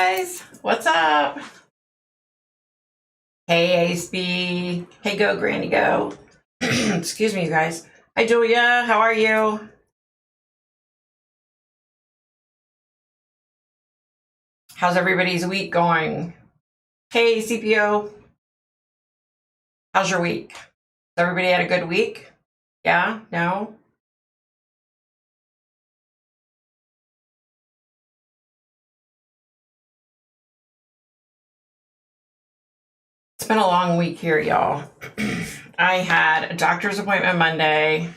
guys, what's up? Hey, ASB. Hey, Go Granny Go. Excuse me, you guys. Hi, Julia. How are you? How's everybody's week going? Hey, CPO. How's your week? Everybody had a good week? Yeah? No? It's been a long week here, y'all. I had a doctor's appointment Monday.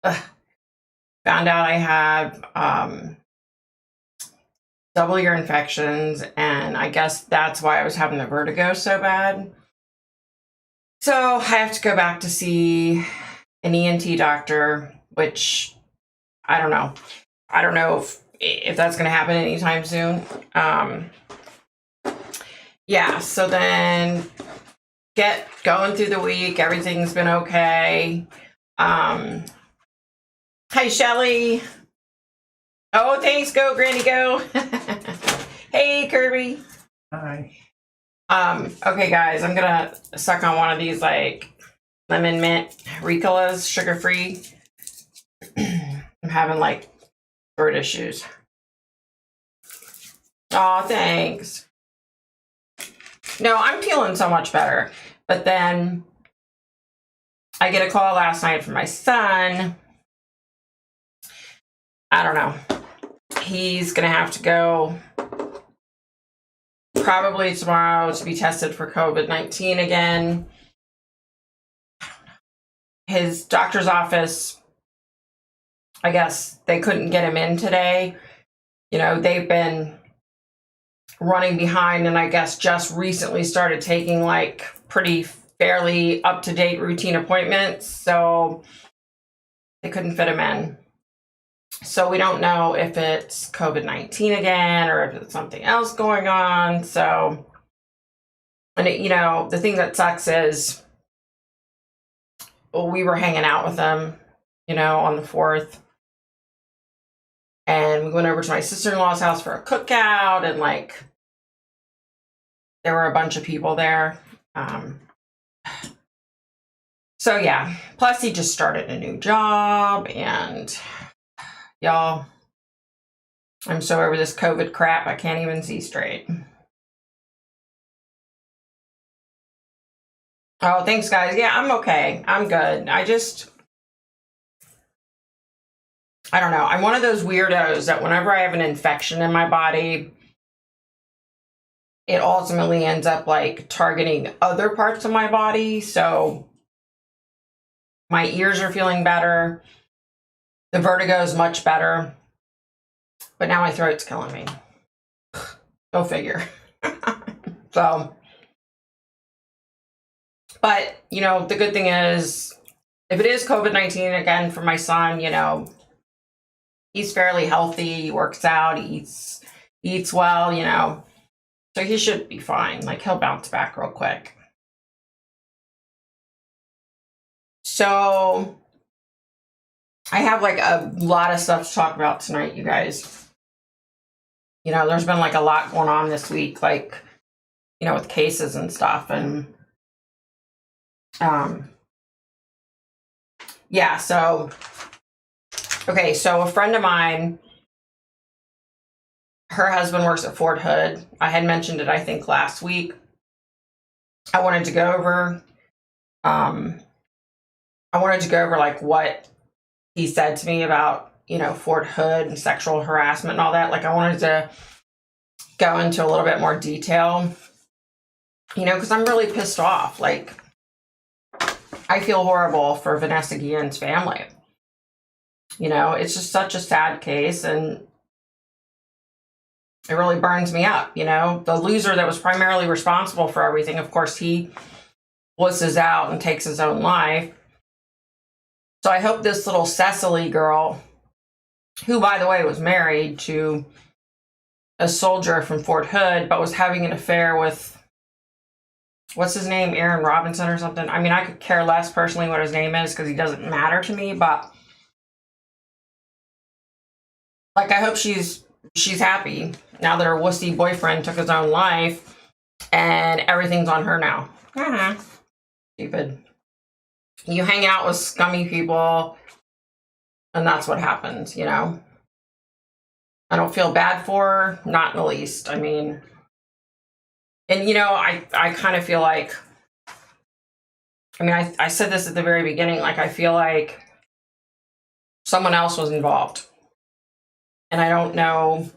Found out I had double ear infections, and I guess that's why I was having the vertigo so bad. So I have to go back to see an ENT doctor, which I don't know. I don't know if that's going to happen anytime soon. Yeah, so then get going through the week. Everything's been okay. Hi, Shelly. Oh, thanks. Go, Granny, go. Hey, Kirby. Hi. Okay, guys, I'm gonna suck on one of these like lemon mint Ricolas, sugar-free. I'm having like throat issues. Oh, thanks. No, I'm feeling so much better. But then I get a call last night from my son. I don't know. He's gonna have to go probably tomorrow to be tested for COVID-19 again. His doctor's office, I guess they couldn't get him in today. You know, they've been running behind, and I guess just recently started taking like pretty fairly up-to-date routine appointments, so they couldn't fit him in. So we don't know if it's COVID-19 again or if it's something else going on. So, and it, you know, the thing that sucks is we were hanging out with them, you know, on the 4th. And we went over to my sister-in-law's house for a cookout, and like there were a bunch of people there. So yeah, plus he just started a new job, and y'all, I'm so over this COVID crap, I can't even see straight. Oh, thanks, guys. Yeah, I'm okay. I'm good. I don't know. I'm one of those weirdos that whenever I have an infection in my body, it ultimately ends up like targeting other parts of my body. So my ears are feeling better. The vertigo is much better. But now my throat's killing me. Go figure. So, but, you know, the good thing is, if it is COVID-19 again for my son, you know, he's fairly healthy, he works out, he eats well, you know, so he should be fine. Like, he'll bounce back real quick. So I have like a lot of stuff to talk about tonight, you guys. You know, there's been like a lot going on this week, like, you know, with cases and stuff. And yeah, so, okay, so a friend of mine, her husband works at Fort Hood. I had mentioned it, I think, last week. I wanted to go over like what he said to me about, you know, Fort Hood and sexual harassment and all that. Like, I wanted to go into a little bit more detail, you know, because I'm really pissed off. Like, I feel horrible for Vanessa Guillen's family. You know, it's just such a sad case, and it really burns me up. You know, the loser that was primarily responsible for everything, of course, he blisses out and takes his own life. So I hope this little Cecily girl, who, by the way, was married to a soldier from Fort Hood, but was having an affair with, what's his name, Aaron Robinson or something. I mean, I could care less personally what his name is because he doesn't matter to me, but like, I hope she's happy now that her wussy boyfriend took his own life and everything's on her now. Stupid. You hang out with scummy people and that's what happens, you know? I don't feel bad for her, not in the least. I mean, and you know, I kind of feel like, I mean, I said this at the very beginning, like I feel like someone else was involved. And I don't know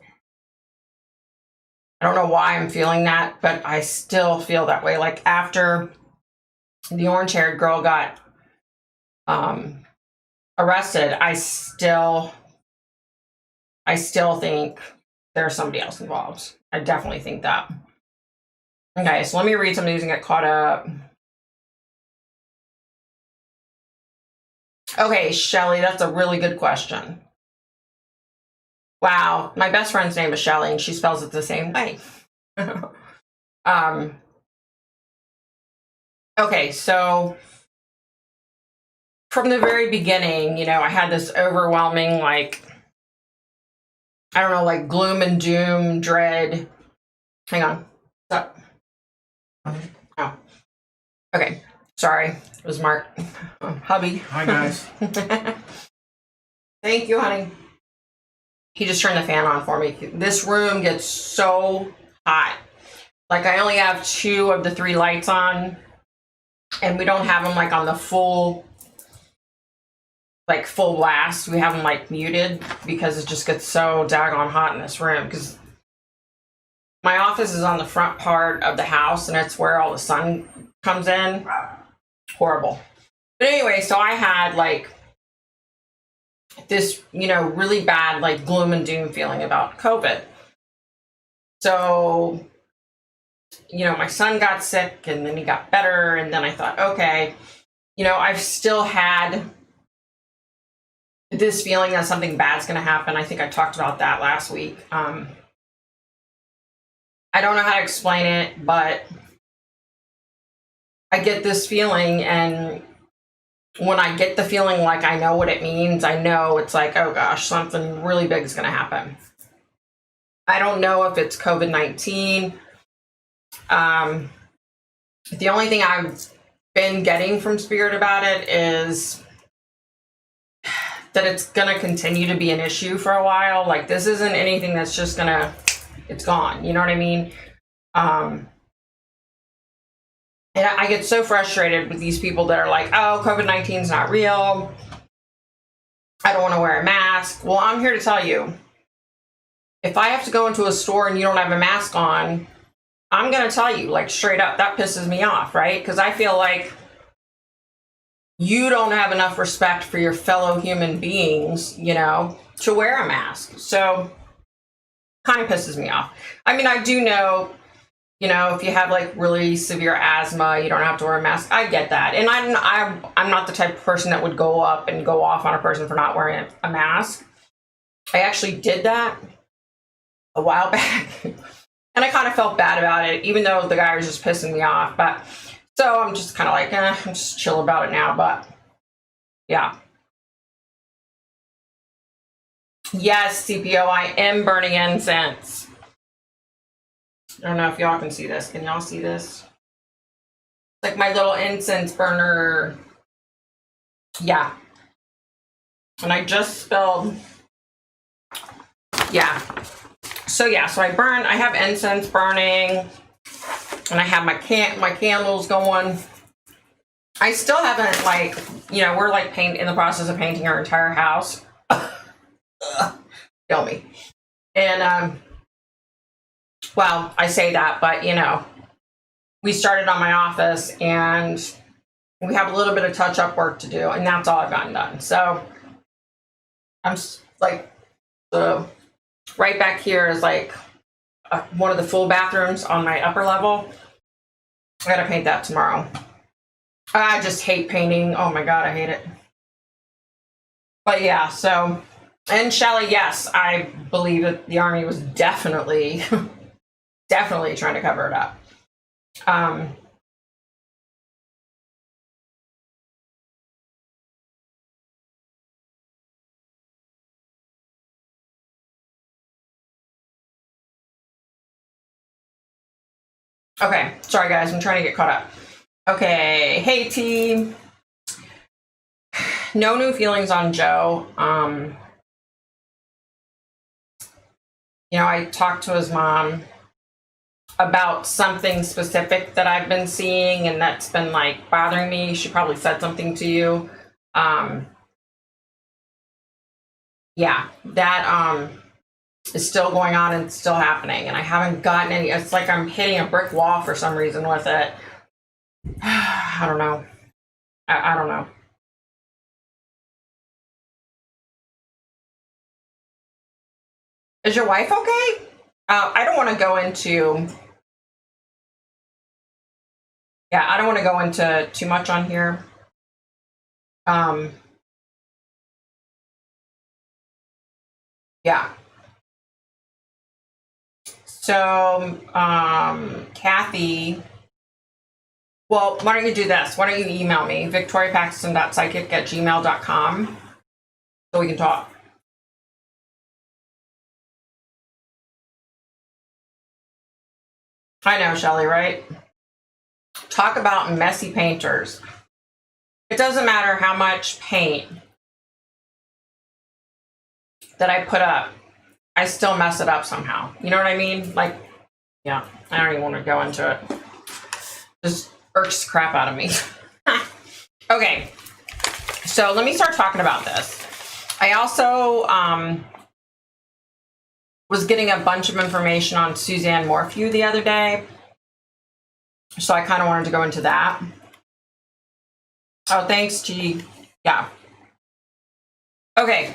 why I'm feeling that, but I still feel that way. Like after the orange-haired girl got arrested, I still think there's somebody else involved. I definitely think that. Okay, so let me read some of these and get caught up. Okay, Shelly, that's a really good question. Wow, my best friend's name is Shelly and she spells it the same way. Okay, so from the very beginning, you know, I had this overwhelming, like, I don't know, like gloom and doom, dread. Hang on. Stop. Oh. Okay. Sorry. It was Mark. Hubby. Hi, guys. Thank you, honey. He just turned the fan on for me. This room gets so hot. Like, I only have 2 of the 3 lights on, and we don't have them, like, on the full blast. We have them, like, muted because it just gets so daggone hot in this room. Because my office is on the front part of the house, and it's where all the sun comes in. Horrible. But anyway, so I had, like, this, you know, really bad, like, gloom and doom feeling about COVID. So, you know, my son got sick, and then he got better, and then I thought, okay, you know, I've still had this feeling that something bad's going to happen. I think I talked about that last week. I don't know how to explain it, but I get this feeling, and when I get the feeling like I know what it means, I know it's like, oh gosh, something really big is going to happen. I don't know if it's COVID-19. The only thing I've been getting from Spirit about it is that it's going to continue to be an issue for a while. Like, this isn't anything that's just going to, it's gone. You know what I mean? And I get so frustrated with these people that are like, oh, COVID-19 is not real. I don't want to wear a mask. Well, I'm here to tell you, if I have to go into a store and you don't have a mask on, I'm going to tell you, like, straight up, that pisses me off, right? Because I feel like you don't have enough respect for your fellow human beings, you know, to wear a mask. So, kind of pisses me off. I mean, I do know, you know, if you have like really severe asthma, you don't have to wear a mask. I get that. And I'm not the type of person that would go up and go off on a person for not wearing a mask. I actually did that a while back. And I kind of felt bad about it, even though the guy was just pissing me off. But so I'm just kind of like, I'm just chill about it now. But yeah. Yes, CPO, I am burning incense. I don't know if y'all can see this. Can y'all see this? Like my little incense burner. Yeah. And I just spilled. Yeah. So yeah, so I have incense burning, and I have my candles going. I still haven't, like, you know, we're like in the process of painting our entire house. Kill me. And well, I say that, but you know, we started on my office and we have a little bit of touch-up work to do, and that's all I've gotten done. So I'm like, right back here is like one of the full bathrooms on my upper level. I gotta paint that tomorrow. I just hate painting. Oh my God, I hate it. But yeah, so, and Shelly, yes, I believe that the Army was definitely trying to cover it up. Okay, sorry guys, I'm trying to get caught up. Okay, hey team. No new feelings on Joe. I talked to his mom about something specific that I've been seeing and that's been like bothering me. She probably said something to you. Yeah, that is still going on and still happening, and I haven't gotten any. It's like I'm hitting a brick wall for some reason with it. I don't know. I don't know. Is your wife okay? I don't want to go into. Yeah, I don't want to go into too much on here. Yeah. So, Kathy, well, why don't you do this? Why don't you email me, victoriapaxton.psychic@gmail.com, so we can talk. I know, Shelly, right? Talk about messy painters. It doesn't matter how much paint that I put up, I still mess it up somehow. You know what I mean? Like, yeah, I don't even want to go into it. Just irks the crap out of me. Okay, so let me start talking about this. I also was getting a bunch of information on Suzanne Morphew the other day, so I kind of wanted to go into that. Oh, thanks, G. Yeah. Okay.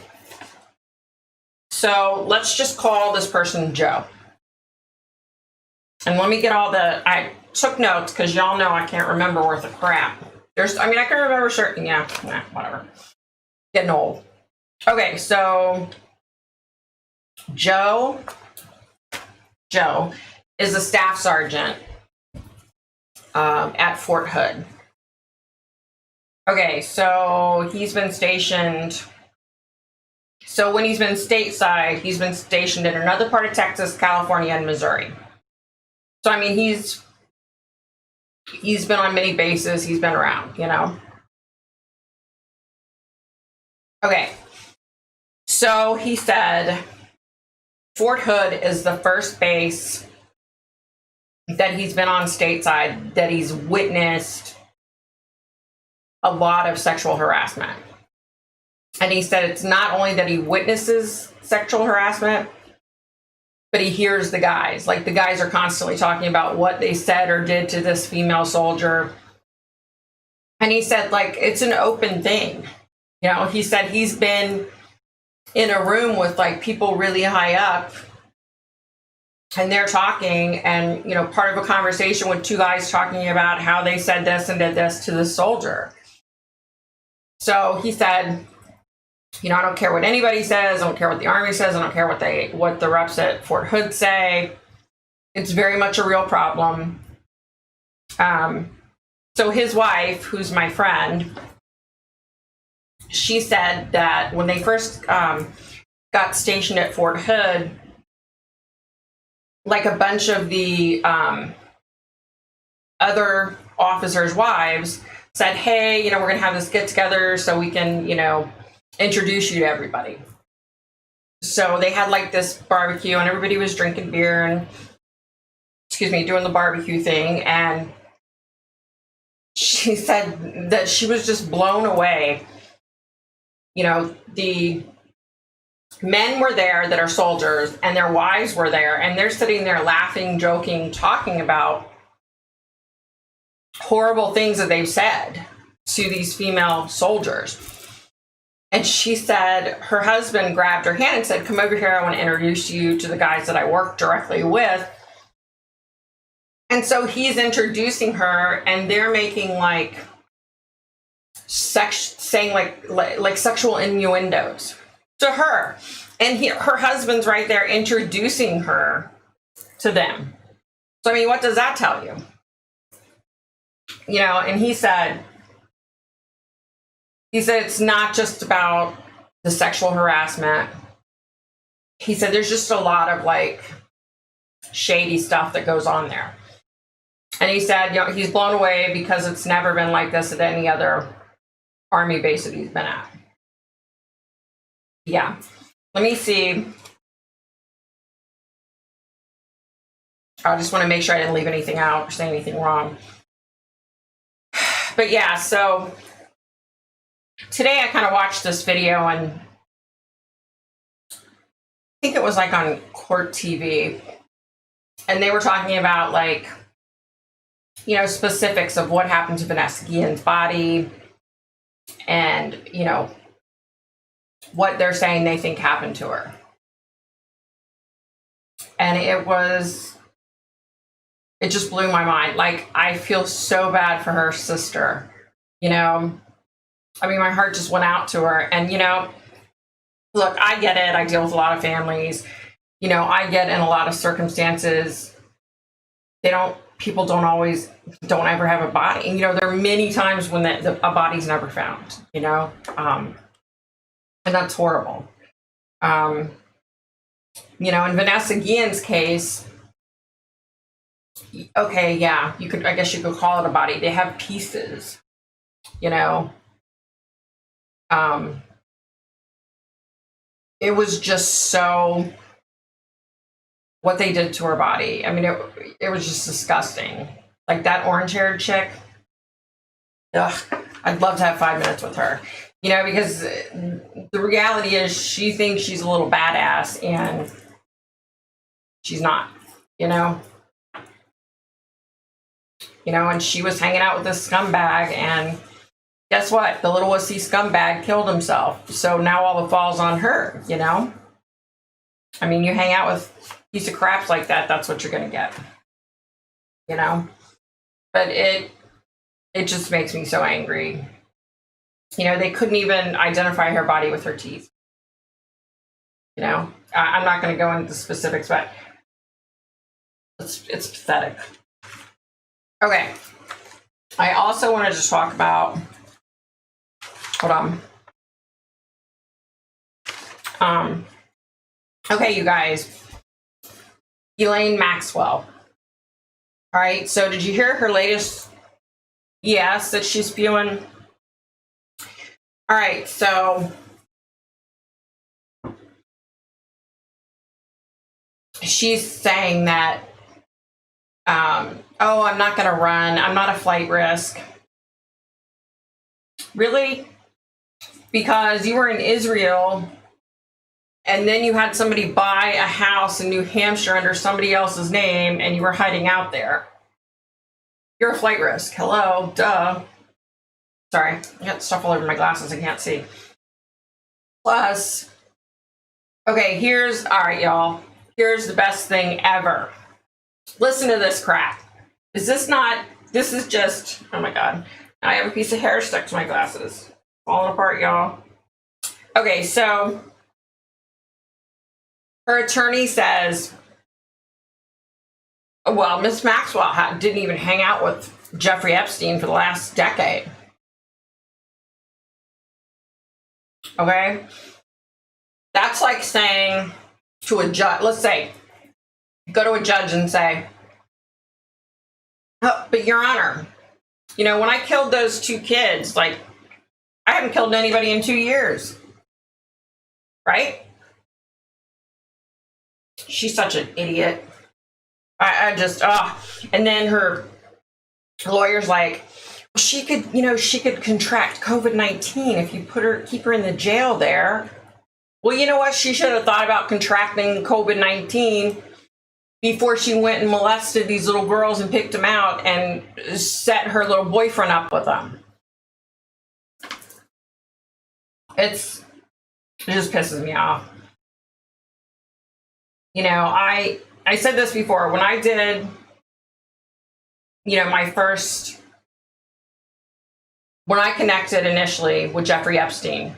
So let's just call this person Joe. And let me get I took notes because y'all know I can't remember worth of crap. I can remember certain, yeah, whatever. Getting old. Okay, so Joe is a staff sergeant at Fort Hood. Okay, so he's been stationed. So when he's been stateside, he's been stationed in another part of Texas, California, and Missouri. So I mean, he's been on many bases. He's been around, Okay. So he said Fort Hood is the first base that he's been on stateside that he's witnessed a lot of sexual harassment. And he said it's not only that he witnesses sexual harassment, but he hears the guys. Like, the guys are constantly talking about what they said or did to this female soldier. And he said, like, it's an open thing. He said he's been in a room with, like, people really high up, and they're talking, and, part of a conversation with two guys talking about how they said this and did this to the soldier. So he said, I don't care what anybody says. I don't care what the Army says. I don't care what the reps at Fort Hood say. It's very much a real problem. So his wife, who's my friend, she said that when they first got stationed at Fort Hood, like, a bunch of the other officers' wives said, hey, we're going to have this get together so we can, introduce you to everybody. So they had, like, this barbecue, and everybody was drinking beer and, doing the barbecue thing. And she said that she was just blown away. The men were there that are soldiers, and their wives were there, and they're sitting there laughing, joking, talking about horrible things that they've said to these female soldiers. And she said her husband grabbed her hand and said, come over here, I want to introduce you to the guys that I work directly with. And so he's introducing her, and they're making, like, saying like sexual innuendos to her. And her husband's right there introducing her to them. So, I mean, what does that tell you? And he said it's not just about the sexual harassment. He said there's just a lot of, like, shady stuff that goes on there. And he said, you know, he's blown away because it's never been like this at any other Army base that he's been at. Yeah. Let me see. I just want to make sure I didn't leave anything out or say anything wrong. But yeah, so today I kind of watched this video, and I think it was like on Court TV, and they were talking about, like, you know, specifics of what happened to Vanessa Guillen's body, and, you know, what they're saying they think happened to her. And it just blew my mind. Like, I feel so bad for her sister, you know. I mean, my heart just went out to her. And, you know, look, I get it. I deal with a lot of families. You know, I get in a lot of circumstances, people don't ever have a body. And, you know, there are many times when a body's never found, you know, and that's horrible. You know, in Vanessa Guillen's case, okay, yeah, I guess you could call it a body. They have pieces, you know. It was just so, what they did to her body. I mean, it was just disgusting. Like that orange-haired chick. Ugh, I'd love to have 5 minutes with her. You know, because the reality is she thinks she's a little badass, and she's not, you know. You know, and she was hanging out with this scumbag, and guess what? The little wussy scumbag killed himself. So now all the fall's on her, you know? I mean, you hang out with a piece of craps like that, that's what you're going to get. You know? But it just makes me so angry. You know, they couldn't even identify her body with her teeth. You know? I'm not going to go into the specifics, but it's pathetic. Okay. I also wanted to talk about, hold on. Okay, you guys. Elaine Maxwell. All right, so did you hear her latest yes that she's spewing? All right, so she's saying that, oh, I'm not going to run. I'm not a flight risk. Really? Because you were in Israel, and then you had somebody buy a house in New Hampshire under somebody else's name, and you were hiding out there. You're a flight risk. Hello, duh. Sorry, I got stuff all over my glasses. I can't see. Plus, okay, all right, y'all. Here's the best thing ever. Listen to this crap. This is just, oh my God. I have a piece of hair stuck to my glasses. Falling apart, y'all. Okay, so her attorney says, well, Miss Maxwell didn't even hang out with Jeffrey Epstein for the last decade. Okay? That's like saying to a judge, let's say, go to a judge and say, oh, but Your Honor, you know, when I killed those 2 kids, like, I haven't killed anybody in 2 years. Right? She's such an idiot. I just, and then her lawyer's like, well, she could contract COVID-19 if you keep her in the jail there. Well, you know what? She should have thought about contracting COVID-19 before she went and molested these little girls and picked them out and set her little boyfriend up with them. It just pisses me off. You know, I said this before, when I did, you know, when I connected initially with Jeffrey Epstein,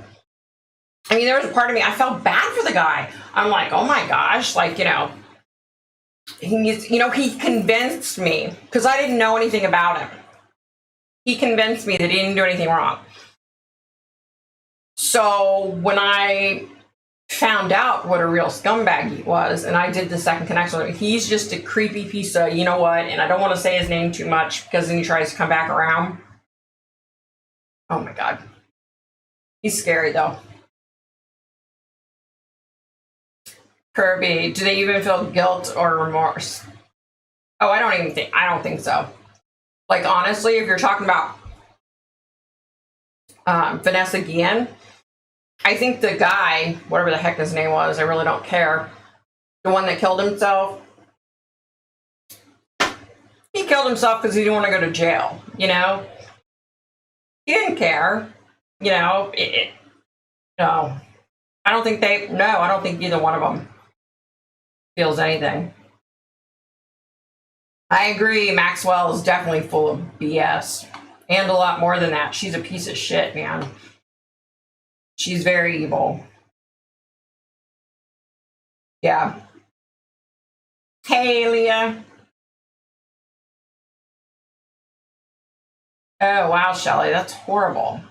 I mean, there was a part of me, I felt bad for the guy. I'm like, oh my gosh, like, you know, he convinced me, because I didn't know anything about him. He convinced me that he didn't do anything wrong. So when I found out what a real scumbag he was, and I did the second connection. He's just a creepy piece of, you know what, and I don't want to say his name too much because then he tries to come back around. Oh my God. He's scary though. Kirby, do they even feel guilt or remorse? Oh, I don't think so. Like, honestly, if you're talking about Vanessa Guillen, I think the guy, whatever the heck his name was, I really don't care, the one that killed himself, he killed himself because he didn't want to go to jail, you know? He didn't care, you know? No. I don't think either one of them feels anything. I agree, Maxwell is definitely full of BS. And a lot more than that. She's a piece of shit, man. She's very evil. Yeah. Hey, Leah. Oh, wow, Shelly, that's horrible.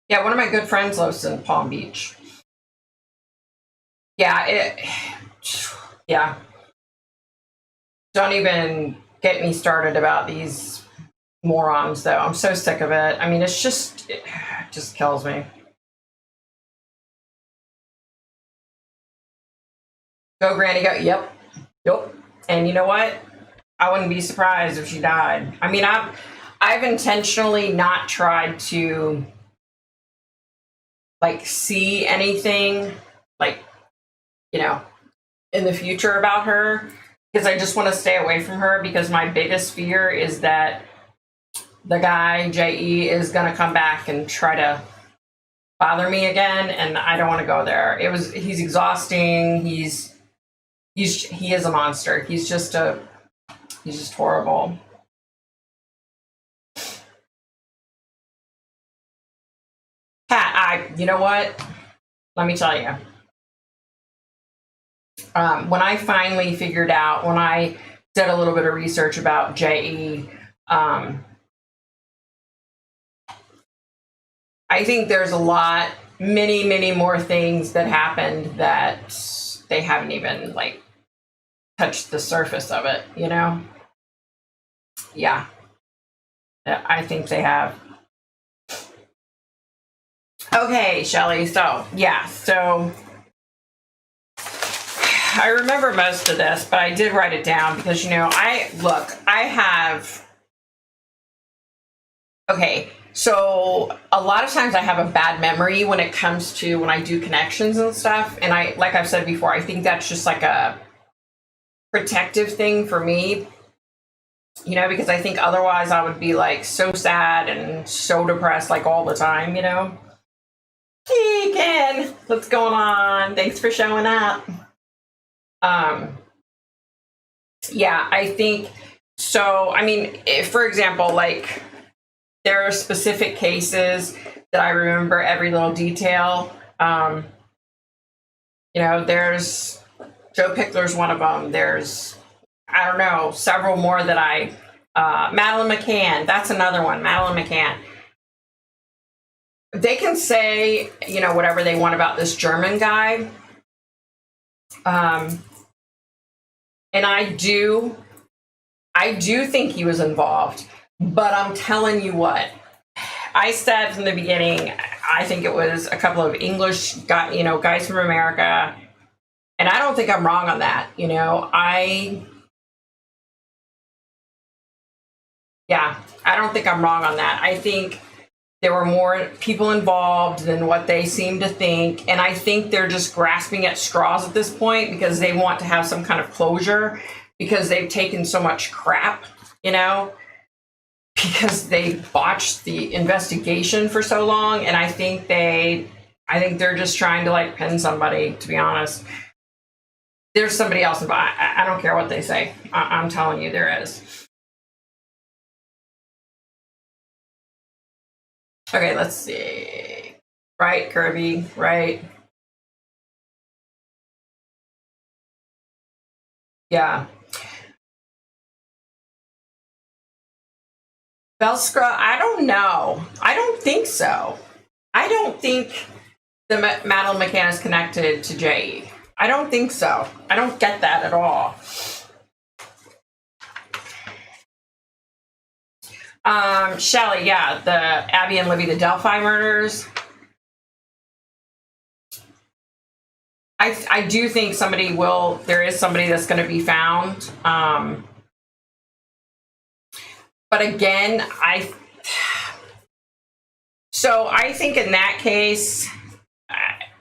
Yeah, one of my good friends lives in Palm Beach. Yeah, yeah. Don't even get me started about these morons, though. I'm so sick of it. I mean, it just kills me. Go, Granny, go. Yep. And you know what? I wouldn't be surprised if she died. I mean, I've intentionally not tried to like see anything like, you know, in the future about her, because I just want to stay away from her, because my biggest fear is that the guy JE is going to come back and try to bother me again, and I don't want to go there. He's exhausting. He is a monster. He's just horrible. Pat, you know what? Let me tell you. When I finally figured out, when I did a little bit of research about JE, I think there's many more things that happened that they haven't even like touched the surface of it, you know? Yeah. I think they have. Okay, Shelly. So, yeah. So, I remember most of this, but I did write it down because, you know, I have. Okay. So a lot of times I have a bad memory when it comes to when I do connections and stuff. And like I've said before, I think that's just like a protective thing for me, you know, because I think otherwise I would be like so sad and so depressed like all the time, you know. Keegan, what's going on? Thanks for showing up. Yeah, I think so. I mean, if, for example, like, there are specific cases that I remember every little detail. You know, there's Joe Pickler's one of them. There's, I don't know, several more that Madeline McCann, that's another one, Madeline McCann. They can say, you know, whatever they want about this German guy. And I do think he was involved. But I'm telling you what, I said from the beginning, I think it was a couple of English guys from America. And I don't think I'm wrong on that. You know, I don't think I'm wrong on that. I think there were more people involved than what they seem to think. And I think they're just grasping at straws at this point because they want to have some kind of closure, because they've taken so much crap, you know, because they botched the investigation for so long. And I think they're just trying to like pin somebody, to be honest. There's somebody else involved. I don't care what they say. I'm telling you, there is. Okay, let's see. Right, Kirby, right. Yeah. Velskra, I don't know. I don't think so. I don't think the Madeline McCann is connected to JE. I don't think so. I don't get that at all. Shelley, yeah, the Abby and Libby, the Delphi murders. I do think there is somebody that's going to be found. But again, I think in that case,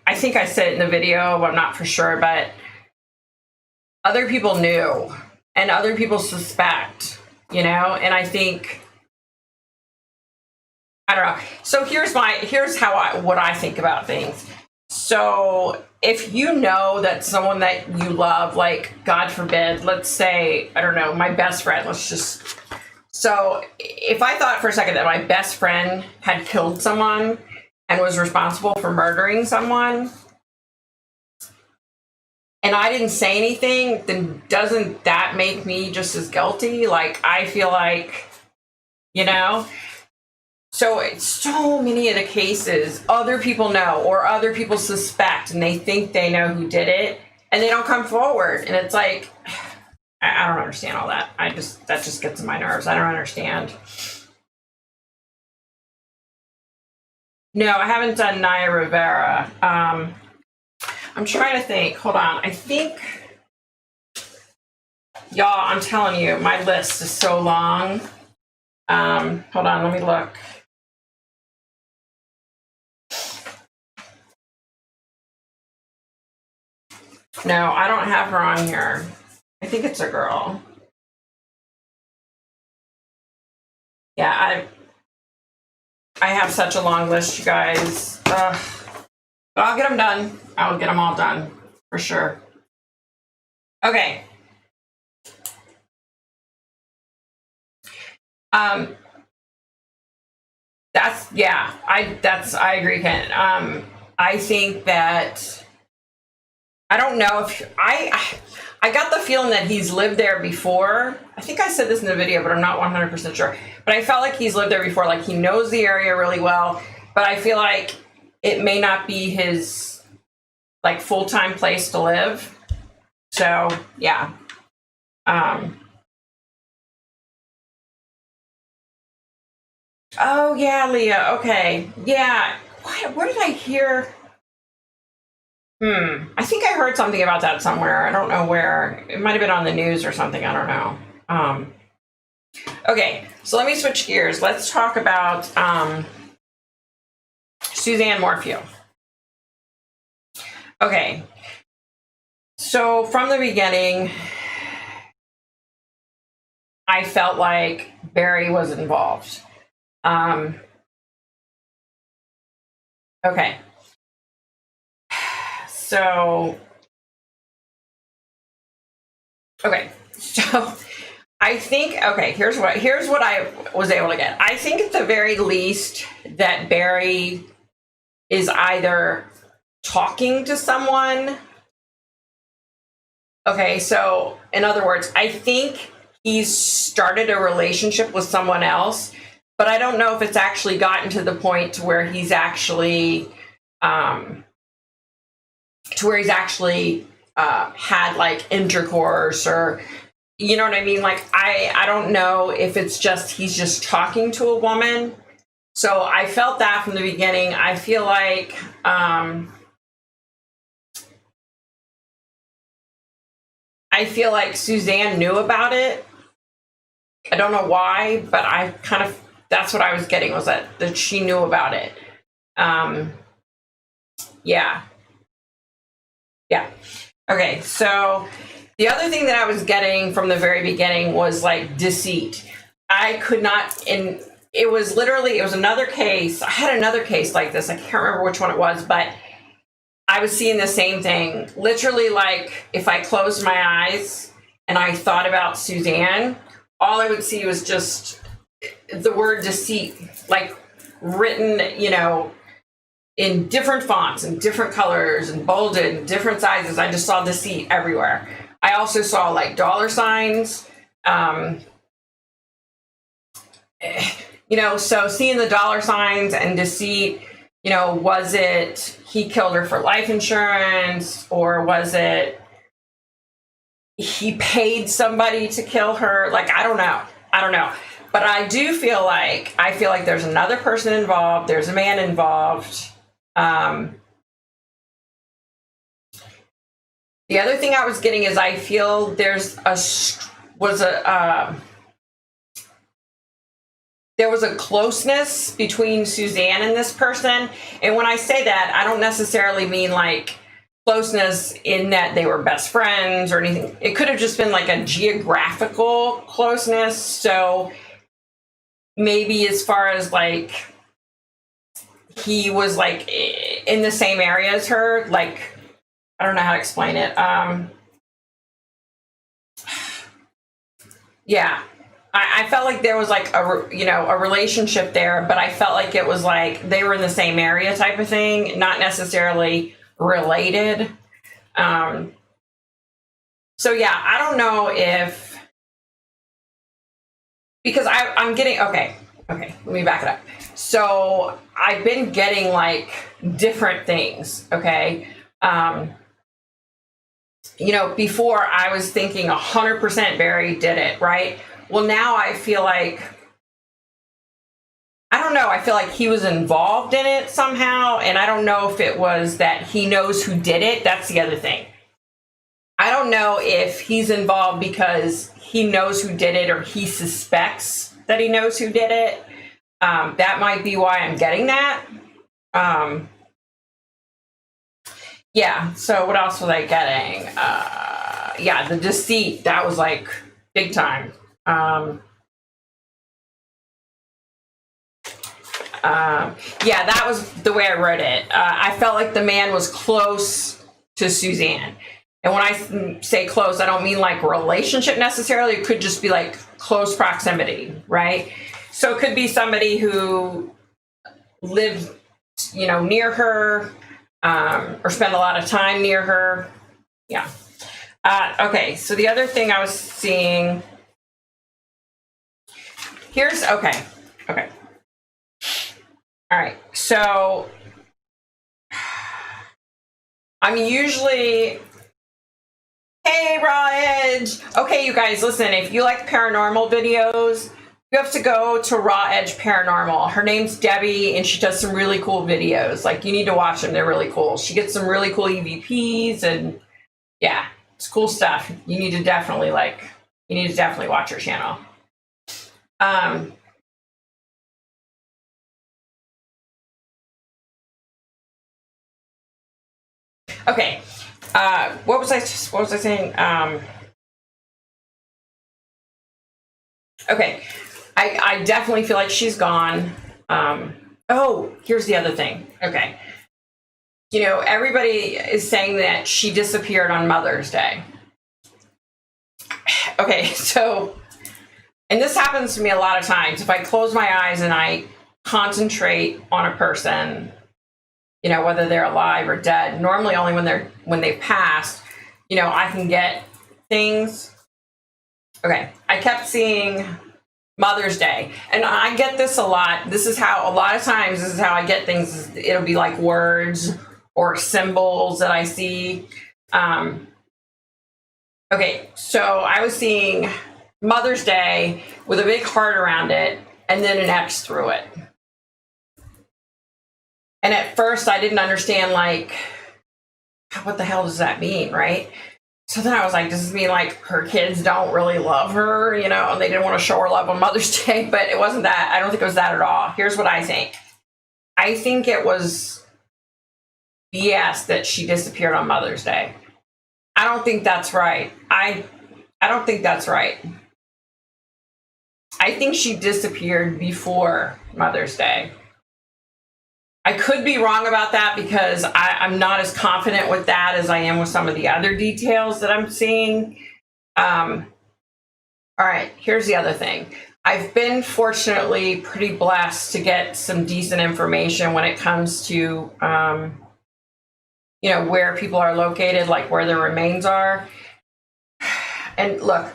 I think I said it in the video, but I'm not for sure, but other people knew and other people suspect, and I think, I don't know. So here's what I think about things. So if you know that someone that you love, like God forbid, let's say, I don't know, my best friend, so if I thought for a second that my best friend had killed someone and was responsible for murdering someone, and I didn't say anything, then doesn't that make me just as guilty? Like, I feel like, So it's so many of the cases, other people know or other people suspect, and they think they know who did it, and they don't come forward. And it's like, I don't understand all that. That just gets on my nerves. I don't understand. No, I haven't done Naya Rivera. I'm trying to think. Hold on. I think, y'all, I'm telling you, my list is so long. Hold on, let me look. No, I don't have her on here. I think it's a girl. Yeah, I have such a long list, you guys. But I'll get them done. I'll get them all done for sure. Okay. I agree, Ken. I think that, I don't know if I got the feeling that he's lived there before. I think I said this in the video, but I'm not 100% sure. But I felt like he's lived there before. Like, he knows the area really well, but I feel like it may not be his like full-time place to live. So yeah. Oh yeah, Leah. Okay. Yeah. Where did I hear? I think I heard something about that somewhere. I don't know where. It might have been on the news or something. I don't know. Okay, so let me switch gears. Let's talk about Suzanne Morphew. Okay, so from the beginning, I felt like Barry was involved. Okay. So I think, here's what I was able to get. I think at the very least that Barry is either talking to someone. Okay, so in other words, I think he's started a relationship with someone else, but I don't know if it's actually gotten to the point to where he's actually had like intercourse, or you know what I mean? Like, I don't know if it's just he's just talking to a woman. So I felt that from the beginning. I feel like Suzanne knew about it. I don't know why, but that's what I was getting, was that she knew about it. Yeah. Okay, so the other thing that I was getting from the very beginning was like deceit. I could not, and it was another case. I had another case like this. I can't remember which one it was, but I was seeing the same thing. Literally, like, if I closed my eyes and I thought about Suzanne, all I would see was just the word deceit, like written, in different fonts and different colors and bolded and different sizes. I just saw deceit everywhere. I also saw like dollar signs, so seeing the dollar signs and deceit, You know, was it he killed her for life insurance, or was it he paid somebody to kill her? Like, I don't know. I don't know. But I do feel like, there's another person involved. There's a man involved. The other thing I was getting is I feel there was a closeness between Suzanne and this person. And when I say that, I don't necessarily mean like closeness in that they were best friends or anything. It could have just been like a geographical closeness. So maybe as far as like he was like in the same area as her, like, I don't know how to explain it. Yeah, I felt like there was like a relationship there, but I felt like it was like they were in the same area type of thing, not necessarily related. So yeah, I don't know if, because I'm getting, okay, let me back it up. So I've been getting like different things, okay? You know, before I was thinking 100% Barry did it, right? Well, now I feel like, I don't know, I feel like he was involved in it somehow, and I don't know if it was that he knows who did it. That's the other thing. I don't know if he's involved because he knows who did it or he suspects that he knows who did it. That might be why I'm getting that. Yeah, so what else was I getting? Yeah, the deceit, that was like big time. Yeah, that was the way I wrote it. I felt like the man was close to Suzanne. And when I say close, I don't mean like relationship necessarily. It could just be like close proximity, right? So it could be somebody who lived, you know, near her, or spend a lot of time near her. Yeah. Okay, so the other thing I was seeing, here's, okay. All right, so I'm usually, hey, Raw Edge. Okay, you guys, listen, if you like paranormal videos, you have to go to Raw Edge Paranormal. Her name's Debbie, and she does some really cool videos. Like, you need to watch them. They're really cool. She gets some really cool EVPs, and yeah, it's cool stuff. You need to definitely watch her channel. Okay, what was I saying? Okay, I definitely feel like she's gone. Oh, here's the other thing. Okay, you know, everybody is saying that she disappeared on Mother's Day. Okay, so, and this happens to me a lot of times. If I close my eyes and I concentrate on a person, you know, whether they're alive or dead, normally only when they've passed, you know, I can get things. Okay, I kept seeing Mother's Day, and I get this a lot. This is how I get things. It'll be like words or symbols that I see. Okay, so I was seeing Mother's Day with a big heart around it and then an X through it. And at first I didn't understand, like, what the hell does that mean, right? So then I was like, does this mean like her kids don't really love her, you know, and they didn't want to show her love on Mother's Day? But it wasn't that. I don't think it was that at all. Here's what I think. I think it was BS that she disappeared on Mother's Day. I don't think that's right. I don't think that's right. I think she disappeared before Mother's Day. I could be wrong about that because I'm not as confident with that as I am with some of the other details that I'm seeing. All right, here's the other thing. I've been fortunately pretty blessed to get some decent information when it comes to, you know, where people are located, like where their remains are. And look,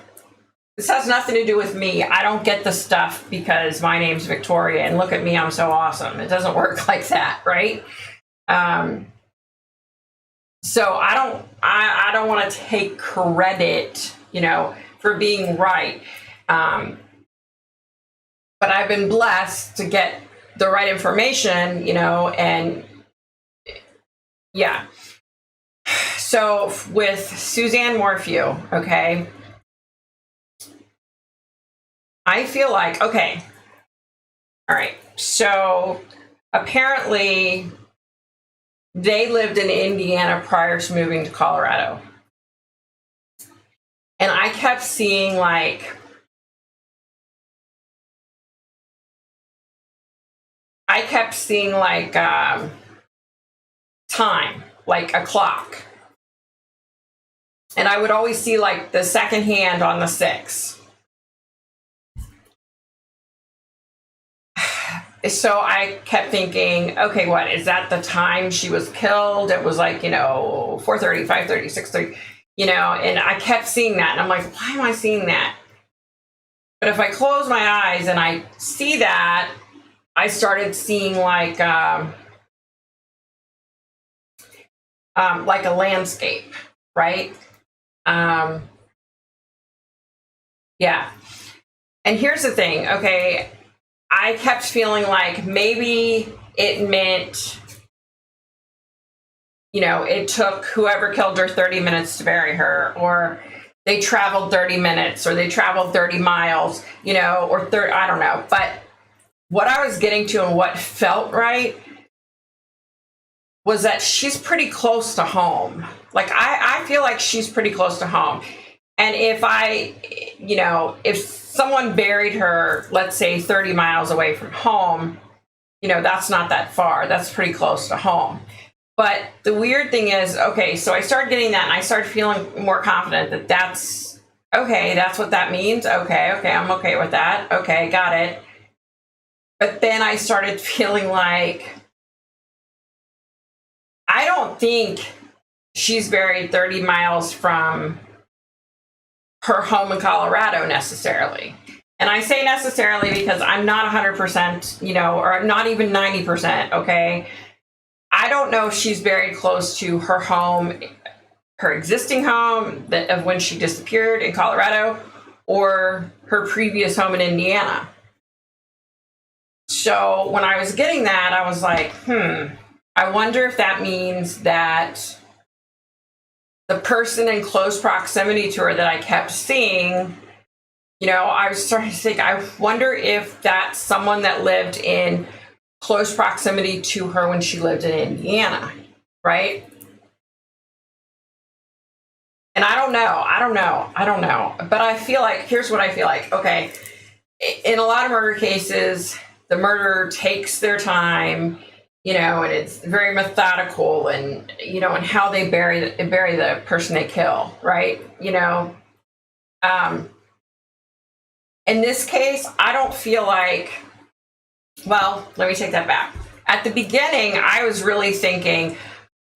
This has nothing to do with me. I don't get the stuff because my name's Victoria and look at me, I'm so awesome. It doesn't work like that, right? So I don't want to take credit, for being right. But I've been blessed to get the right information, and yeah. So with Suzanne Morphew, okay, I feel like, okay, all right, so apparently they lived in Indiana prior to moving to Colorado. And I kept seeing time, like a clock. And I would always see like the second hand on the 6. So I kept thinking, okay, what is that the time she was killed? It was like, 4:30, 5:30, 6:30, and I kept seeing that. And I'm like, why am I seeing that? But if I close my eyes and I see that, I started seeing like a landscape, right? Yeah. And here's the thing, okay, I kept feeling like maybe it meant, it took whoever killed her 30 minutes to bury her, or they traveled 30 minutes, or they traveled 30 miles, or I don't know. But what I was getting to and what felt right was that she's pretty close to home. Like, I feel like she's pretty close to home. And if if someone buried her, let's say 30 miles away from home, that's not that far. That's pretty close to home. But the weird thing is, okay, so I started getting that and I started feeling more confident that that's what that means. Okay, I'm okay with that. Okay, got it. But then I started feeling like, I don't think she's buried 30 miles from her home in Colorado necessarily. And I say necessarily because I'm not 100%, or not even 90%, okay? I don't know if she's buried close to her home, her existing home of when she disappeared in Colorado, or her previous home in Indiana. So when I was getting that, I was like, I wonder if that means that the person in close proximity to her that I kept seeing, I was starting to think, I wonder if that's someone that lived in close proximity to her when she lived in Indiana, right? And I don't know. But I feel like, here's what I feel like. Okay, in a lot of murder cases, the murderer takes their time, and it's very methodical, and and how they bury the person they kill, right? In this case, I don't feel like. Well, let me take that back. At the beginning, I was really thinking,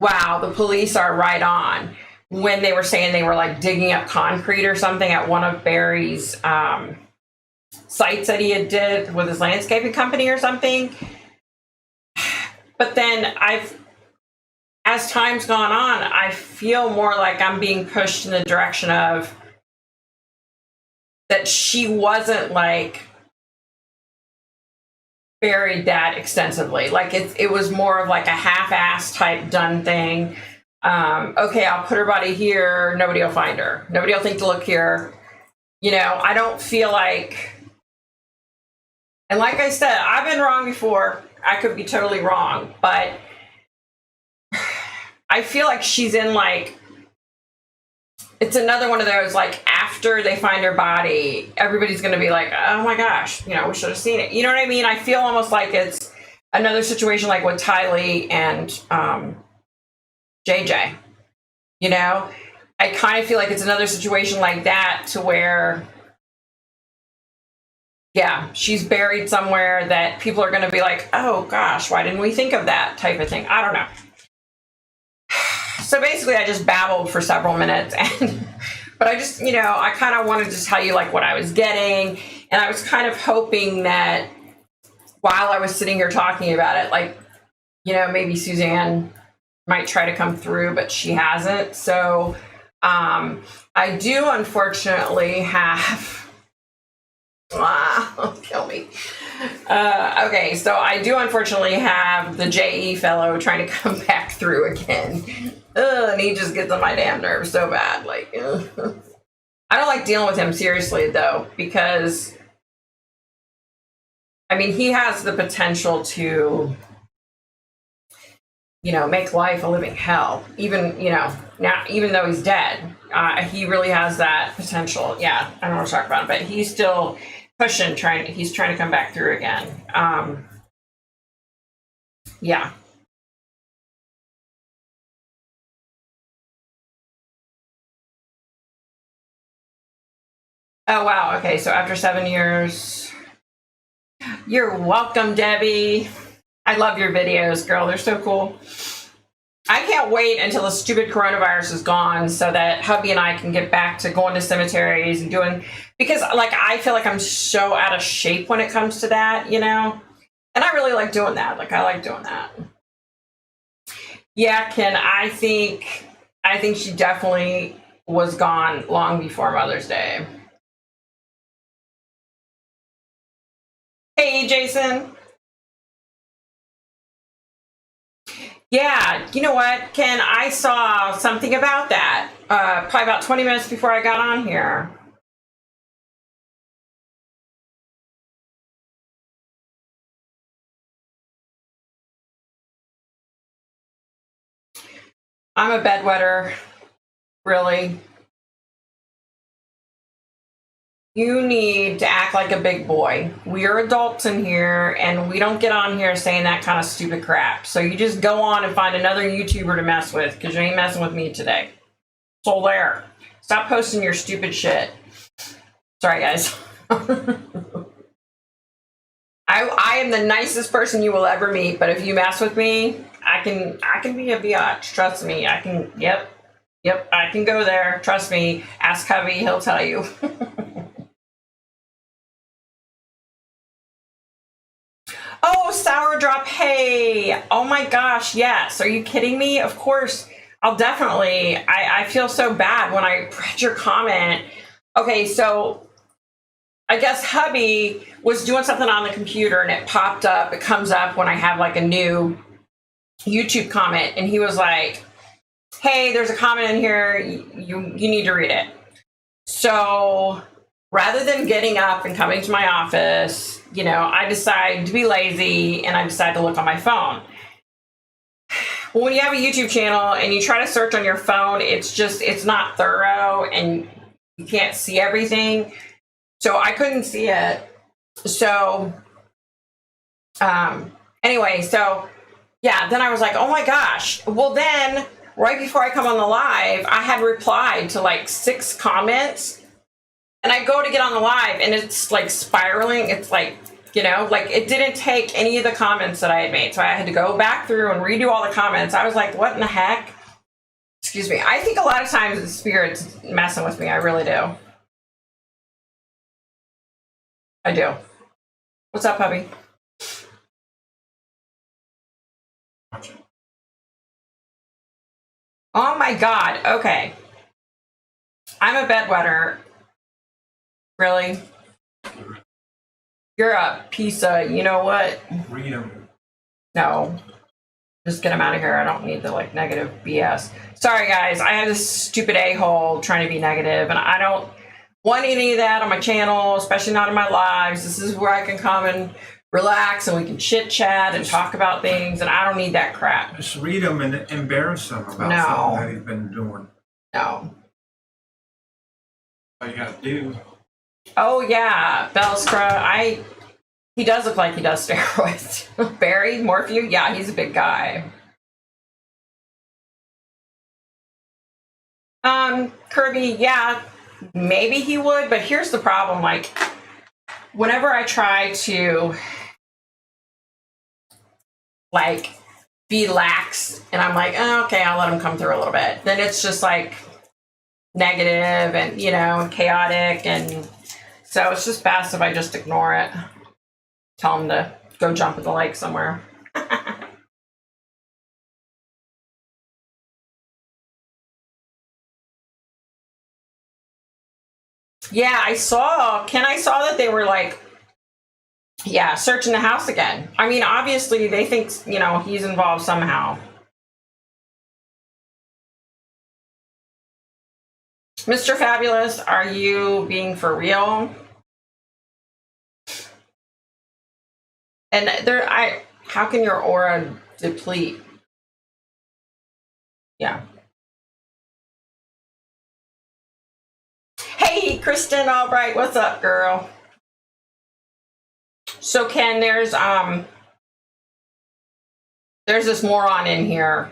wow, the police are right on when they were saying they were like digging up concrete or something at one of Barry's sites that he had did with his landscaping company or something. But then as time's gone on, I feel more like I'm being pushed in the direction of that she wasn't like buried that extensively. Like it was more of like a half-assed type done thing. Okay, I'll put her body here. Nobody will find her. Nobody will think to look here. I don't feel like, and like I said, I've been wrong before. I could be totally wrong, but I feel like she's in like, it's another one of those, like, after they find her body, everybody's going to be like, oh my gosh, we should have seen it. You know what I mean? I feel almost like it's another situation like with Tylee and JJ. I kind of feel like it's another situation like that to where, yeah, she's buried somewhere that people are going to be like, oh gosh, why didn't we think of that type of thing? I don't know. So basically, I just babbled for several minutes, and But I just, you know, I kind of wanted to tell you like what I was getting. And I was kind of hoping that while I was sitting here talking about it, like, you know, maybe Suzanne might try to come through, but she hasn't. So I do unfortunately have, kill me. Okay, so I do unfortunately have the JE fellow trying to come back through again. And he just gets on my damn nerves so bad. Like, I don't like dealing with him seriously though, because I mean, he has the potential to, you know, make life a living hell. Even, you know, now, even though he's dead, he really has that potential. Yeah, I don't want to talk about it, but he's still pushing, he's trying to come back through again. Yeah. Oh, wow. Okay, so after 7 years, you're welcome, Debbie. I love your videos, girl. They're so cool. I can't wait until the stupid coronavirus is gone so that hubby and I can get back to going to cemeteries and doing, because like I feel like I'm so out of shape when it comes to that, you know? And I really like doing that. Like I like doing that. Yeah, Ken, I think she definitely was gone long before Mother's Day. Hey, Jason. Yeah, you know what, Ken? I saw something about that probably about 20 minutes before I got on here. I'm a bedwetter, really. You need to act like a big boy. We are adults in here, and we don't get on here saying that kind of stupid crap. So you just go on and find another YouTuber to mess with, because you ain't messing with me today. So there. Stop posting your stupid shit. Sorry, guys. I am the nicest person you will ever meet, but if you mess with me, I can be a biatch. Trust me. I can. Yep, I can go there. Trust me. Ask hubby. He'll tell you. Oh, sour drop. Hey. Oh my gosh. Yes. Are you kidding me? Of course. I'll definitely. I feel so bad when I read your comment. Okay, so I guess hubby was doing something on the computer and it popped up. It comes up when I have like a new YouTube comment, and he was like, hey, there's a comment in here. You need to read it. So rather than getting up and coming to my office, you know, I decide to be lazy and I decide to look on my phone. Well, when you have a YouTube channel and you try to search on your phone, it's not thorough and you can't see everything. So I couldn't see it. So anyway, so yeah, then I was like, oh my gosh. Well, then right before I come on the live, I had replied to like 6 comments, and I go to get on the live and it's like spiraling. It's like, you know, like it didn't take any of the comments that I had made. So I had to go back through and redo all the comments. I was like, what in the heck? Excuse me. I think a lot of times the spirit's messing with me. I really do. I do. What's up, hubby? Oh my God. Okay. I'm a bedwetter. Really? You're a piece of, you know what? Read them. No. Just get him out of here. I don't need the like negative BS. Sorry, guys. I have this stupid a-hole trying to be negative, and I don't want any of that on my channel, especially not in my lives. This is where I can come and relax and we can chit chat and talk about things, and I don't need that crap. Just read them and embarrass them about No. something that he's been doing. No. All you gotta do. Oh yeah, Bellscra. He does look like he does steroids. Barry Morphew, yeah, he's a big guy. Kirby, yeah, maybe he would, but here's the problem. Like, whenever I try to like be lax and I'm like, oh, okay, I'll let him come through a little bit, then it's just like negative and, you know, chaotic. And so it's just best if I just ignore it. Tell them to go jump in the lake somewhere. Yeah, I saw that they were like, yeah, searching the house again. I mean, obviously they think, you know, he's involved somehow. Mr. Fabulous, are you being for real? And how can your aura deplete? Yeah. Hey, Kristen Albright, what's up, girl? So Ken, there's this moron in here.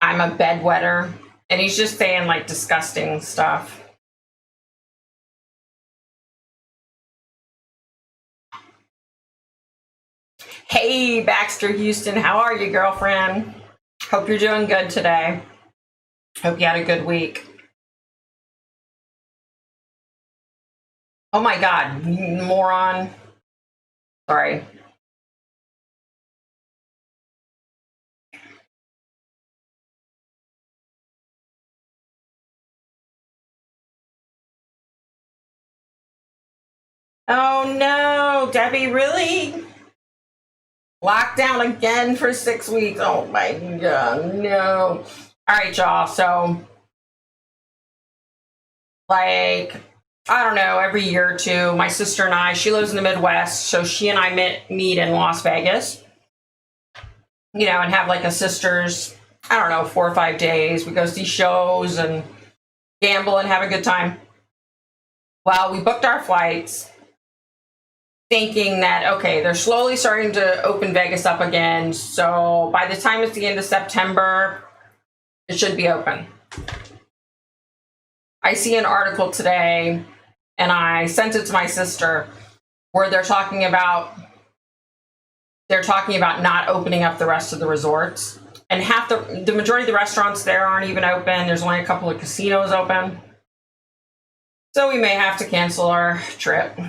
I'm a bedwetter, and he's just saying like disgusting stuff. Hey, Baxter Houston, how are you, girlfriend? Hope you're doing good today. Hope you had a good week. Oh my God, moron. Sorry. Oh no, Debbie, really? Lockdown again for 6 weeks. Oh my God, no. All right, y'all. So, like, I don't know, every year or two, my sister and I, she lives in the Midwest, so she and I meet in Las Vegas, you know, and have like a sister's, I don't know, 4 or 5 days. We go see shows and gamble and have a good time. Well, we booked our flights thinking that, okay, they're slowly starting to open Vegas up again. So by the time it's the end of September, it should be open. I see an article today, and I sent it to my sister, where they're talking about not opening up the rest of the resorts. And the majority of the restaurants there aren't even open. There's only a couple of casinos open. So we may have to cancel our trip.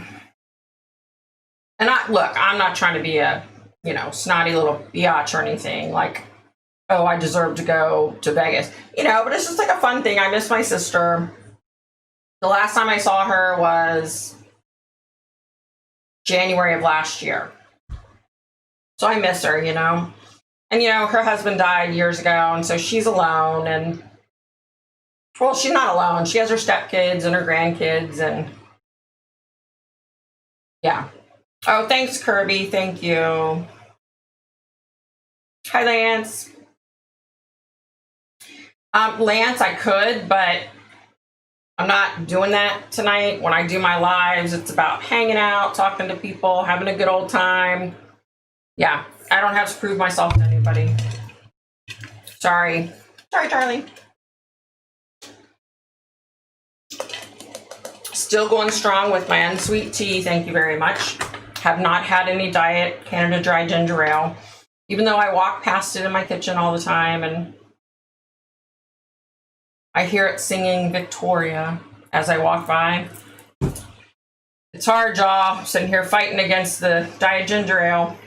And I'm not trying to be a, you know, snotty little biatch or anything. Like, oh, I deserve to go to Vegas. You know, but it's just like a fun thing. I miss my sister. The last time I saw her was January of last year. So I miss her, you know. And, you know, her husband died years ago, and so she's alone. And, well, she's not alone. She has her stepkids and her grandkids, and, yeah. Oh, thanks, Kirby. Thank you. Hi, Lance. Lance, I could, but I'm not doing that tonight. When I do my lives, it's about hanging out, talking to people, having a good old time. Yeah, I don't have to prove myself to anybody. Sorry, Charlie. Still going strong with my unsweet tea. Thank you very much. Have not had any diet Canada Dry Ginger Ale, even though I walk past it in my kitchen all the time, and I hear it singing Victoria as I walk by. It's hard, y'all, sitting here fighting against the Diet Ginger Ale.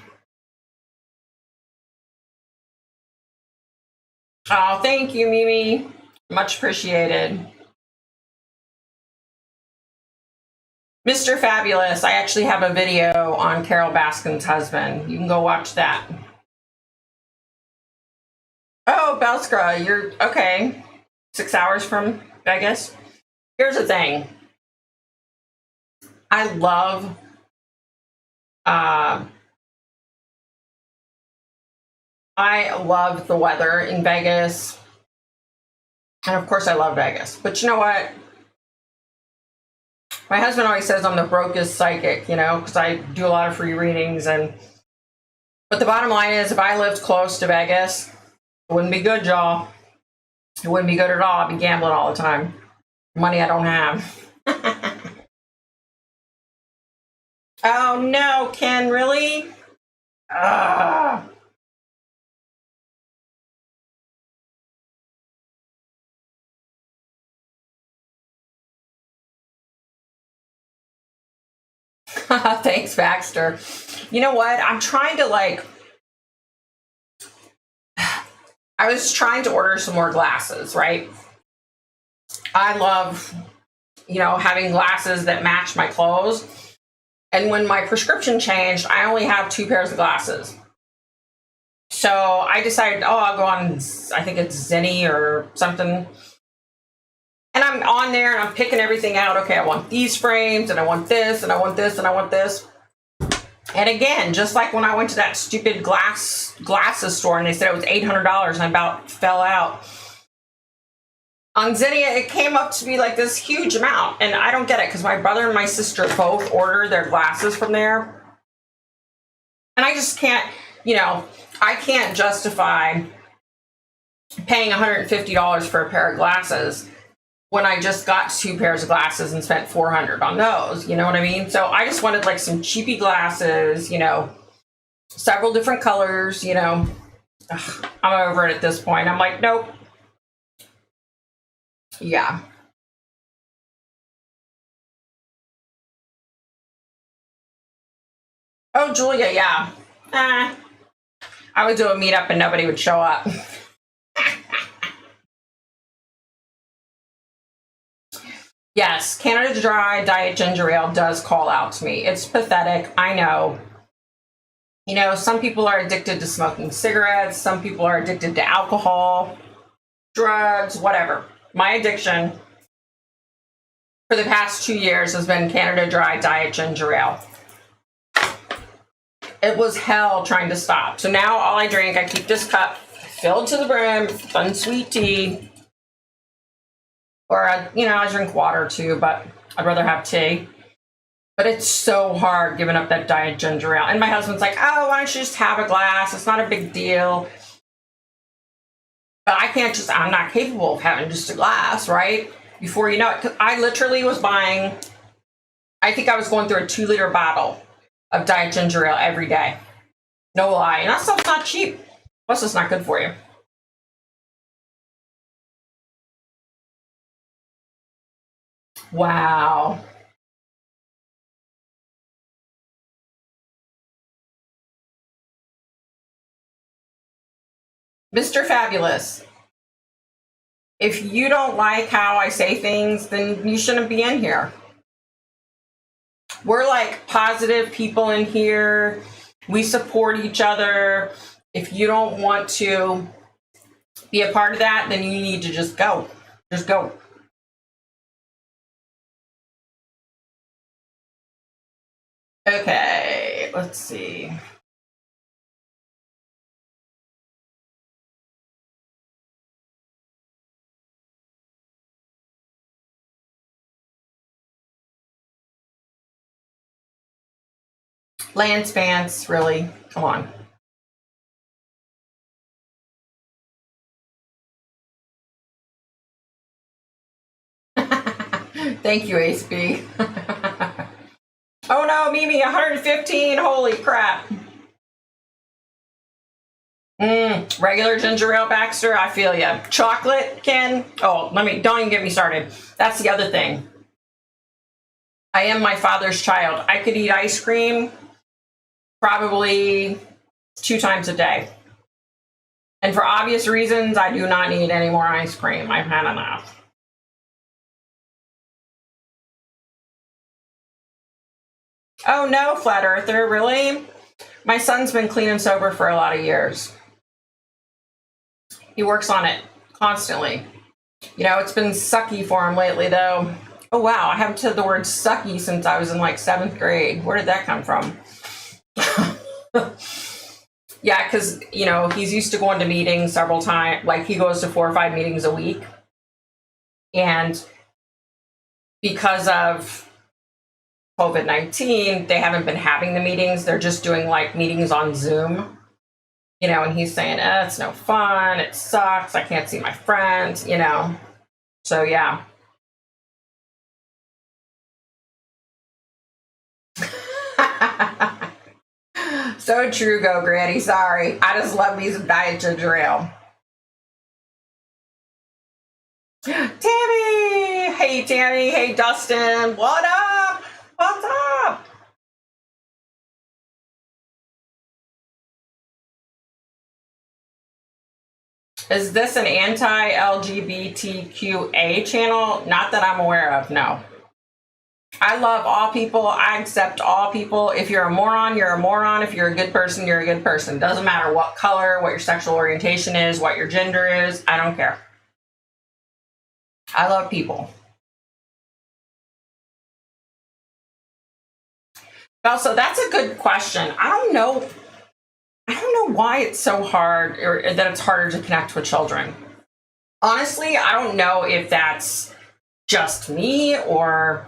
Oh, thank you, Mimi. Much appreciated. Mr. Fabulous, I actually have a video on Carol Baskin's husband. You can go watch that. Oh, Belskra, you're okay. 6 hours from Vegas. Here's the thing. I love the weather in Vegas. And of course I love Vegas. But you know what? My husband always says I'm the brokest psychic, you know, because I do a lot of free readings. But the bottom line is, if I lived close to Vegas, it wouldn't be good, y'all. It wouldn't be good at all. I'd be gambling all the time. Money I don't have. Oh no, Ken, really? Thanks, Baxter. You know what? I'm trying to I was trying to order some more glasses, right? I love, having glasses that match my clothes. And when my prescription changed, I only have 2 pairs of glasses. So I decided, I'll go on, I think it's Zenny or something. And I'm on there and I'm picking everything out. Okay, I want these frames and I want this and I want this and I want this. And again, just like when I went to that stupid glasses store and they said it was $800 and I about fell out. On Zennia, it came up to be like this huge amount. And I don't get it because my brother and my sister both order their glasses from there. And I just can't, I can't justify paying $150 for a pair of glasses when I just got 2 pairs of glasses and spent $400 on those. You know what I mean? So I just wanted like some cheapy glasses, several different colors, Ugh, I'm over it at this point. I'm like, nope. Yeah. Oh, Julia, yeah. I would do a meetup and nobody would show up. Yes, Canada Dry Diet Ginger Ale does call out to me. It's pathetic, I know. Some people are addicted to smoking cigarettes. Some people are addicted to alcohol, drugs, whatever. My addiction for the past 2 years has been Canada Dry Diet Ginger Ale. It was hell trying to stop. So now all I drink, I keep this cup filled to the brim, unsweet tea. Or, I drink water too, but I'd rather have tea. But it's so hard giving up that diet ginger ale. And my husband's like, oh, why don't you just have a glass? It's not a big deal. But I'm not capable of having just a glass, right? Before you know it, 'cause I literally was buying, I think I was going through a 2-liter bottle of diet ginger ale every day. No lie. And that stuff's not cheap. Plus, it's not good for you. Wow. Mr. Fabulous. If you don't like how I say things, then you shouldn't be in here. We're like positive people in here. We support each other. If you don't want to be a part of that, then you need to just go. Just go. Okay, let's see. Lance Vance, really? Come on. Thank you, Ace B. Oh no, Mimi, 115. Holy crap. Regular ginger ale, Baxter. I feel ya. Chocolate, Ken. Oh, don't even get me started. That's the other thing. I am my father's child. I could eat ice cream probably 2 times a day. And for obvious reasons, I do not need any more ice cream. I've had enough. Oh no, flat earther, really? My son's been clean and sober for a lot of years. He works on it constantly. It's been sucky for him lately, though. Oh, wow. I haven't said the word sucky since I was in like 7th grade. Where did that come from? Yeah, because, he's used to going to meetings several times. Like, he goes to 4 or 5 meetings a week. And because of COVID-19, they haven't been having the meetings. They're just doing, like, meetings on Zoom. And he's saying, it's no fun. It sucks. I can't see my friends, So, yeah. So true, Go Granny. Sorry. I just love me some diet ginger ale. Tammy! Hey, Tammy. Hey, Dustin. What up? What's up? Is this an anti-LGBTQA channel? Not that I'm aware of, no. I love all people. I accept all people. If you're a moron, you're a moron. If you're a good person, you're a good person. Doesn't matter what color, what your sexual orientation is, what your gender is. I don't care. I love people. Also, that's a good question. I don't know why it's so hard, or that it's harder to connect with children. Honestly, I don't know if that's just me or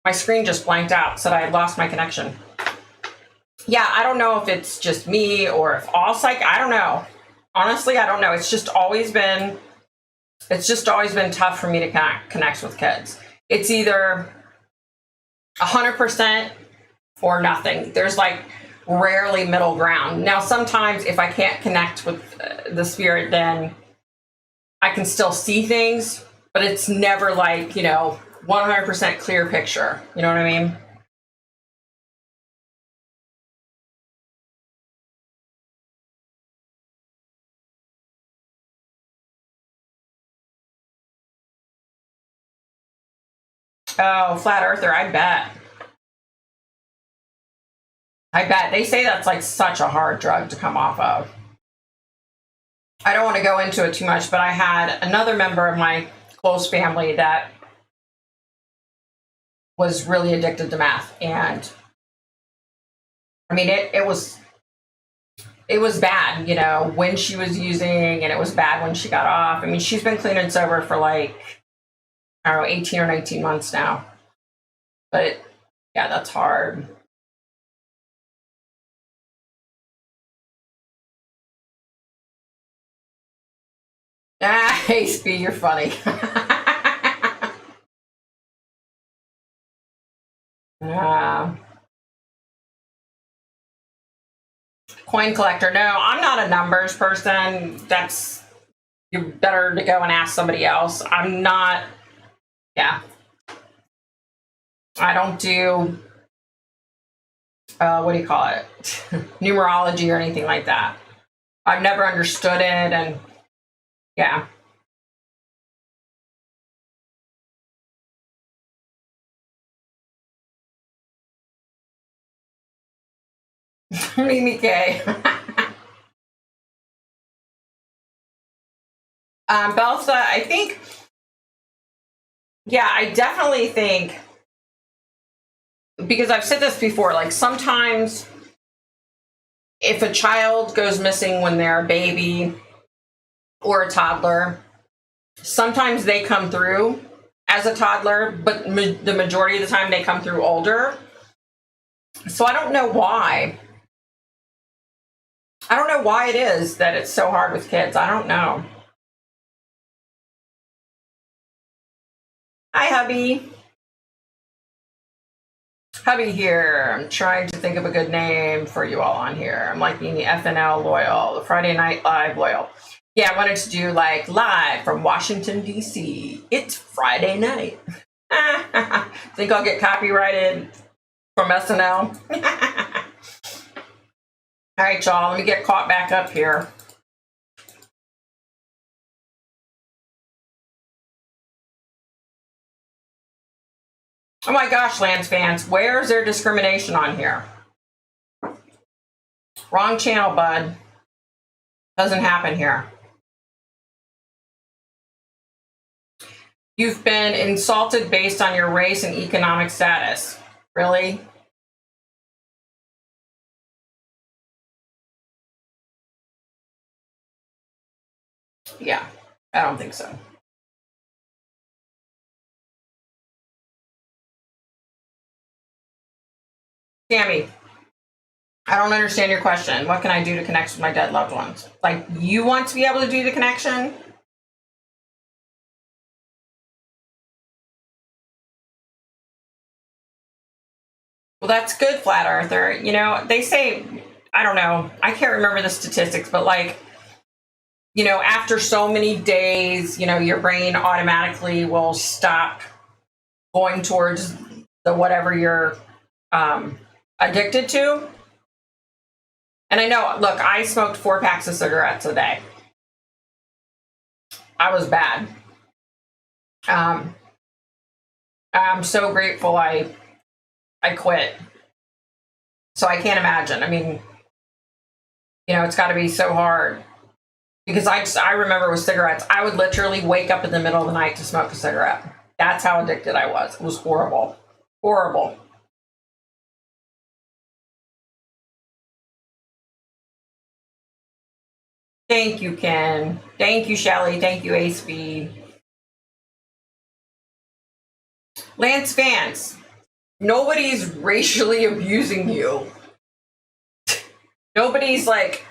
my screen just blanked out, said I had lost my connection. Yeah, I don't know if it's just me or if all I don't know. Honestly, I don't know. It's just always been tough for me to connect with kids. It's either 100% or nothing. There's like rarely middle ground. Now, sometimes if I can't connect with the spirit, then I can still see things, but it's never like, 100% clear picture. You know what I mean? Oh, flat earther, I bet. They say that's like such a hard drug to come off of. I don't want to go into it too much, but I had another member of my close family that was really addicted to meth. And I mean, it was bad, when she was using, and it was bad when she got off. I mean, she's been clean and sober for like, I don't know, 18 or 19 months now. But yeah, that's hard. Hey, Spee, you're funny. Coin collector. No, I'm not a numbers person. You're better to go and ask somebody else. I'm not, yeah. I don't do, what do you call it? Numerology or anything like that. I've never understood it, and yeah. Mimi K. Belsa, I think, yeah, I definitely think, because I've said this before, like sometimes if a child goes missing when they're a baby or a toddler, sometimes they come through as a toddler, but the majority of the time they come through older. So I don't know why. I don't know why it is that it's so hard with kids. I don't know. Hi, hubby. Hubby here. I'm trying to think of a good name for you all on here. I'm liking the FNL loyal, the Friday Night Live loyal. Yeah, I wanted to do like live from Washington, D.C. It's Friday night. Think I'll get copyrighted from SNL? All right, y'all, let me get caught back up here. Oh my gosh, Lance fans, where's there discrimination on here? Wrong channel, bud. Doesn't happen here. You've been insulted based on your race and economic status. Really? Yeah, I don't think so. Tammy, I don't understand your question. What can I do to connect with my dead loved ones? Like, you want to be able to do the connection? Well, that's good, Flat Earther. They say, I don't know, I can't remember the statistics, but like, after so many days, your brain automatically will stop going towards the whatever you're addicted to. And I know, look, I smoked 4 packs of cigarettes a day. I was bad. I'm so grateful I quit. So I can't imagine. I mean, it's got to be so hard. Because I remember with cigarettes, I would literally wake up in the middle of the night to smoke a cigarette. That's how addicted I was. It was horrible. Horrible. Thank you, Ken. Thank you, Shelly. Thank you, ACB. Lance Vance, nobody's racially abusing you. Nobody's like,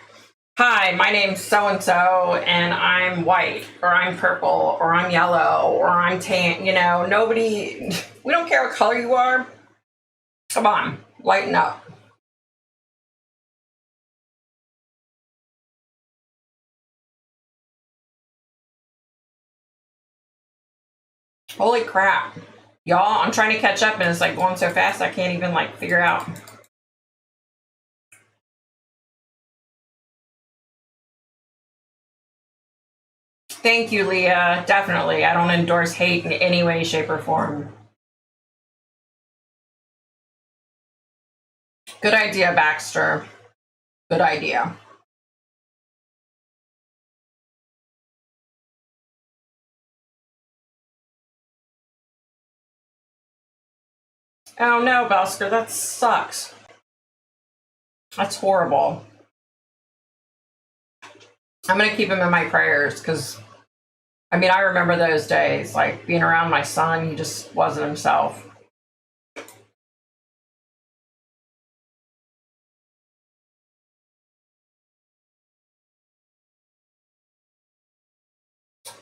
hi, my name's so-and-so, and I'm white, or I'm purple, or I'm yellow, or I'm tan. Nobody, we don't care what color you are. Come on, lighten up. Holy crap. Y'all, I'm trying to catch up, and it's like going so fast I can't even figure out. Thank you, Leah. Definitely. I don't endorse hate in any way, shape, or form. Good idea, Baxter. Good idea. Oh no, Belsker, that sucks. That's horrible. I'm going to keep him in my prayers because, I remember those days, being around my son, he just wasn't himself.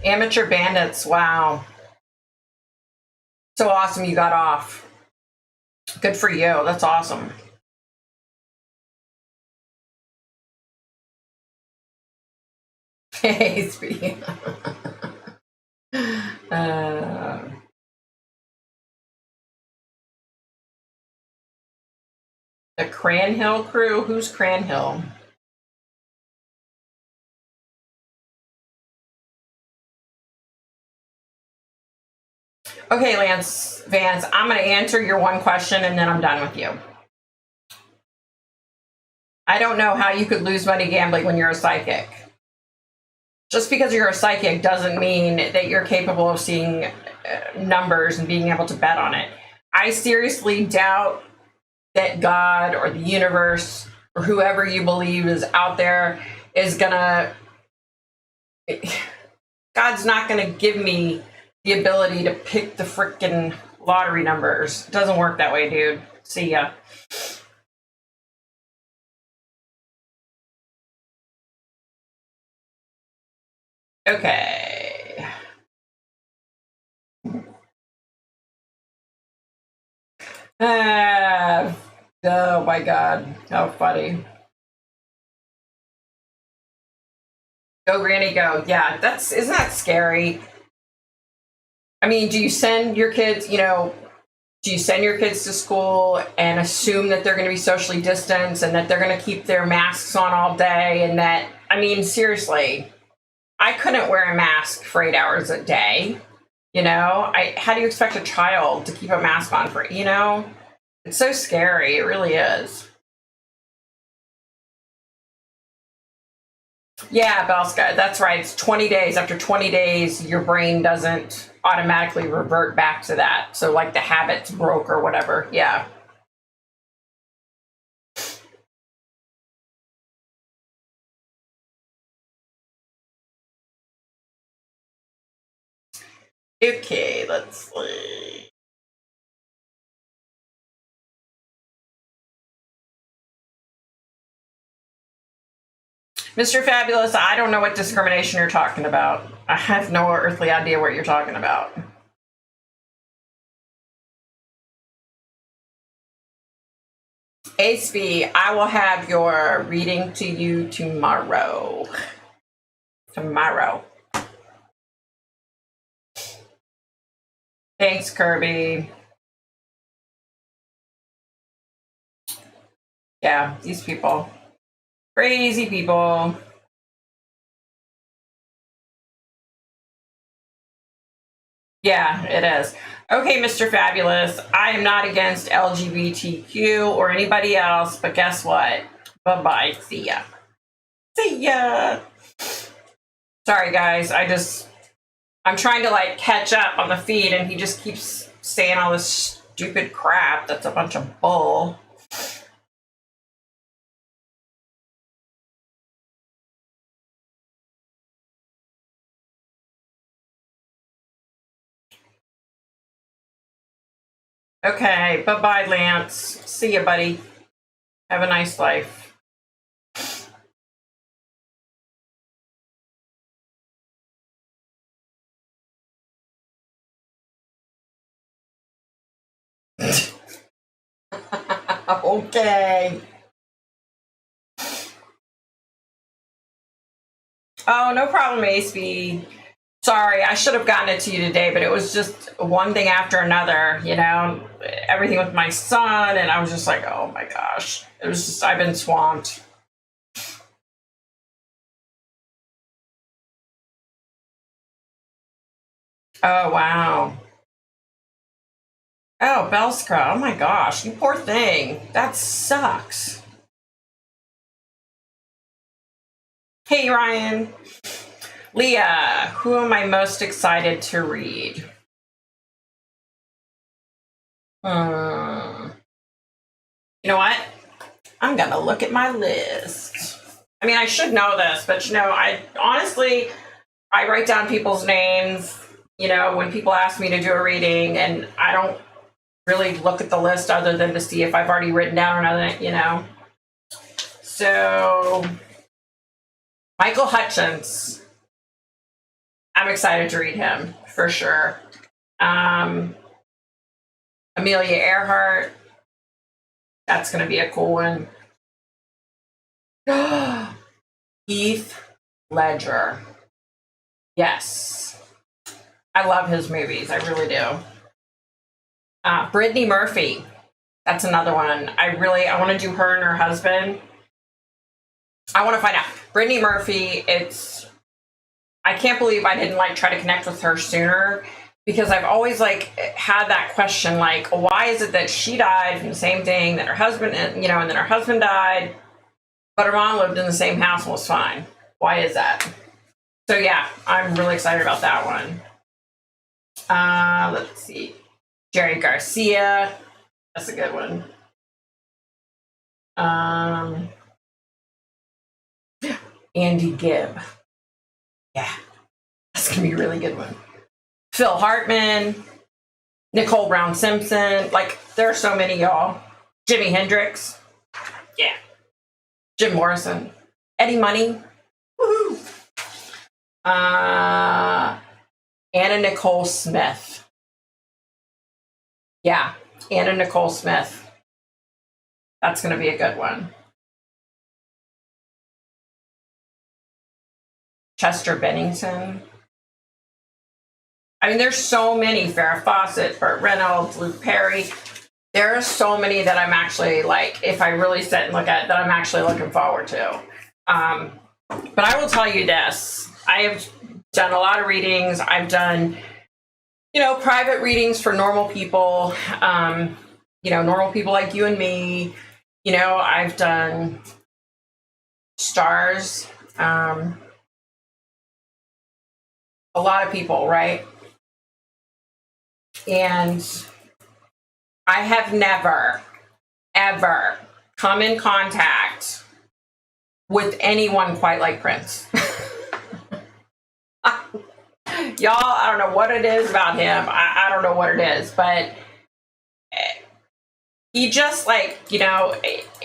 Amateur bandits, wow. So awesome you got off. Good for you. That's awesome. Hey, speaking. The Cranhill crew? Who's Cranhill? Okay, Lance Vance, I'm going to answer your one question and then I'm done with you. I don't know how you could lose money gambling when you're a psychic. Just because you're a psychic doesn't mean that you're capable of seeing numbers and being able to bet on it. I seriously doubt that God or the universe or whoever you believe is out there is gonna, God's not gonna give me the ability to pick the freaking lottery numbers. It doesn't work that way, dude. See ya. Okay. Oh my God, how funny. Go, Granny, go. Yeah, isn't that scary? Do you send your kids, do you send your kids to school and assume that they're going to be socially distanced and that they're going to keep their masks on all day? And that, seriously, I couldn't wear a mask for 8 hours a day. How do you expect a child to keep a mask on for, it's so scary. It really is. Yeah, Belska, that's right. It's 20 days. After 20 days, your brain doesn't automatically revert back to that. So the habits broke or whatever. Yeah. Okay, let's see. Mr. Fabulous, I don't know what discrimination you're talking about. I have no earthly idea what you're talking about. ASB, I will have your reading to you tomorrow. Thanks, Kirby. Yeah, these people. Crazy people. Yeah, it is. Okay, Mr. Fabulous, I am not against LGBTQ or anybody else, but guess what? Bye-bye. See ya. See ya. Sorry, guys. I'm trying to like catch up on the feed, and he just keeps saying all this stupid crap that's a bunch of bull. Okay, bye-bye, Lance. See ya, buddy. Have a nice life. Okay. Oh, no problem, ASB. Sorry, I should have gotten it to you today, but it was just one thing after another, you know, everything with my son, and I was just like, oh my gosh. It was just, I've been swamped. Oh, wow. Oh, Belskra. Oh my gosh, you poor thing. That sucks. Hey, Ryan. Leah, who am I most excited to read? You know what? I'm gonna look at my list. I mean, I should know this, but you know, I honestly, I write down people's names, you know, when people ask me to do a reading, and I don't really look at the list other than to see if I've already written down another, you know. So, Michael Hutchins, I'm excited to read him for sure. Amelia Earhart, that's going to be a cool one. Heath Ledger. Yes. I love his movies. I really do. Brittany Murphy. That's another one. I want to do her and her husband. I want to find out. Brittany Murphy, I can't believe I didn't like try to connect with her sooner, because I've always like had that question, like, why is it that she died from the same thing that her husband, you know, and then her husband died, but her mom lived in the same house and was fine. Why is that? So yeah, I'm really excited about that one. Let's see. Jerry Garcia. That's a good one. Andy Gibb. Yeah, that's gonna be a really good one. Phil Hartman, Nicole Brown Simpson. Like, there are so many, y'all. Jimi Hendrix. Yeah. Jim Morrison. Eddie Money. Woohoo. Anna Nicole Smith. Yeah, Anna Nicole Smith. That's going to be a good one. Chester Bennington. I mean, there's so many. Farrah Fawcett, Burt Reynolds, Luke Perry. There are so many that I'm actually, like, if I really sit and look at it, that I'm actually looking forward to. But I will tell you this. I have done a lot of readings. I've done, you know, private readings for normal people, you know, normal people like you and me. You know, I've done stars, a lot of people, right? And I have never, ever come in contact with anyone quite like Prince. Y'all, I don't know what it is about him. I don't know what it is, but he just, like, you know,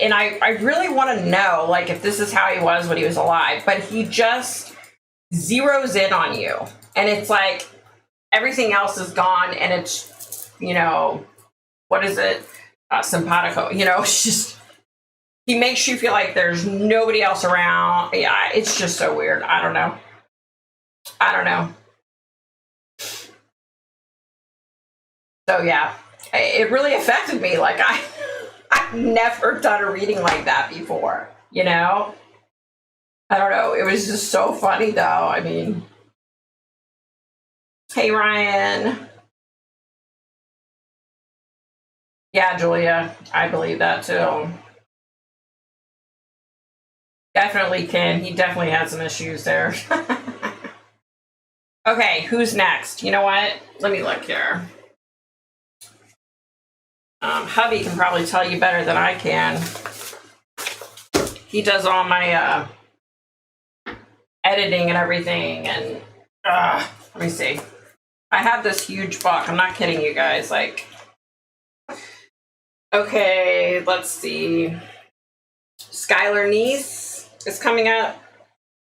and I really want to know, like, if this is how he was when he was alive, but he just zeroes in on you. And it's like everything else is gone, and it's, you know, what is it? Simpatico. You know, it's just, he makes you feel like there's nobody else around. Yeah, it's just so weird. I don't know. So yeah, it really affected me. Like, I've never done a reading like that before, you know? I don't know. It was just so funny, though. I mean, hey, Ryan. Yeah, Julia, I believe that too. Definitely Ken. He definitely had some issues there. Okay, who's next? You know what? Let me look here. Hubby can probably tell you better than I can. He does all my editing and everything. And let me see. I have this huge book. I'm not kidding you guys. Like, okay, let's see. Skylar Neese is coming up.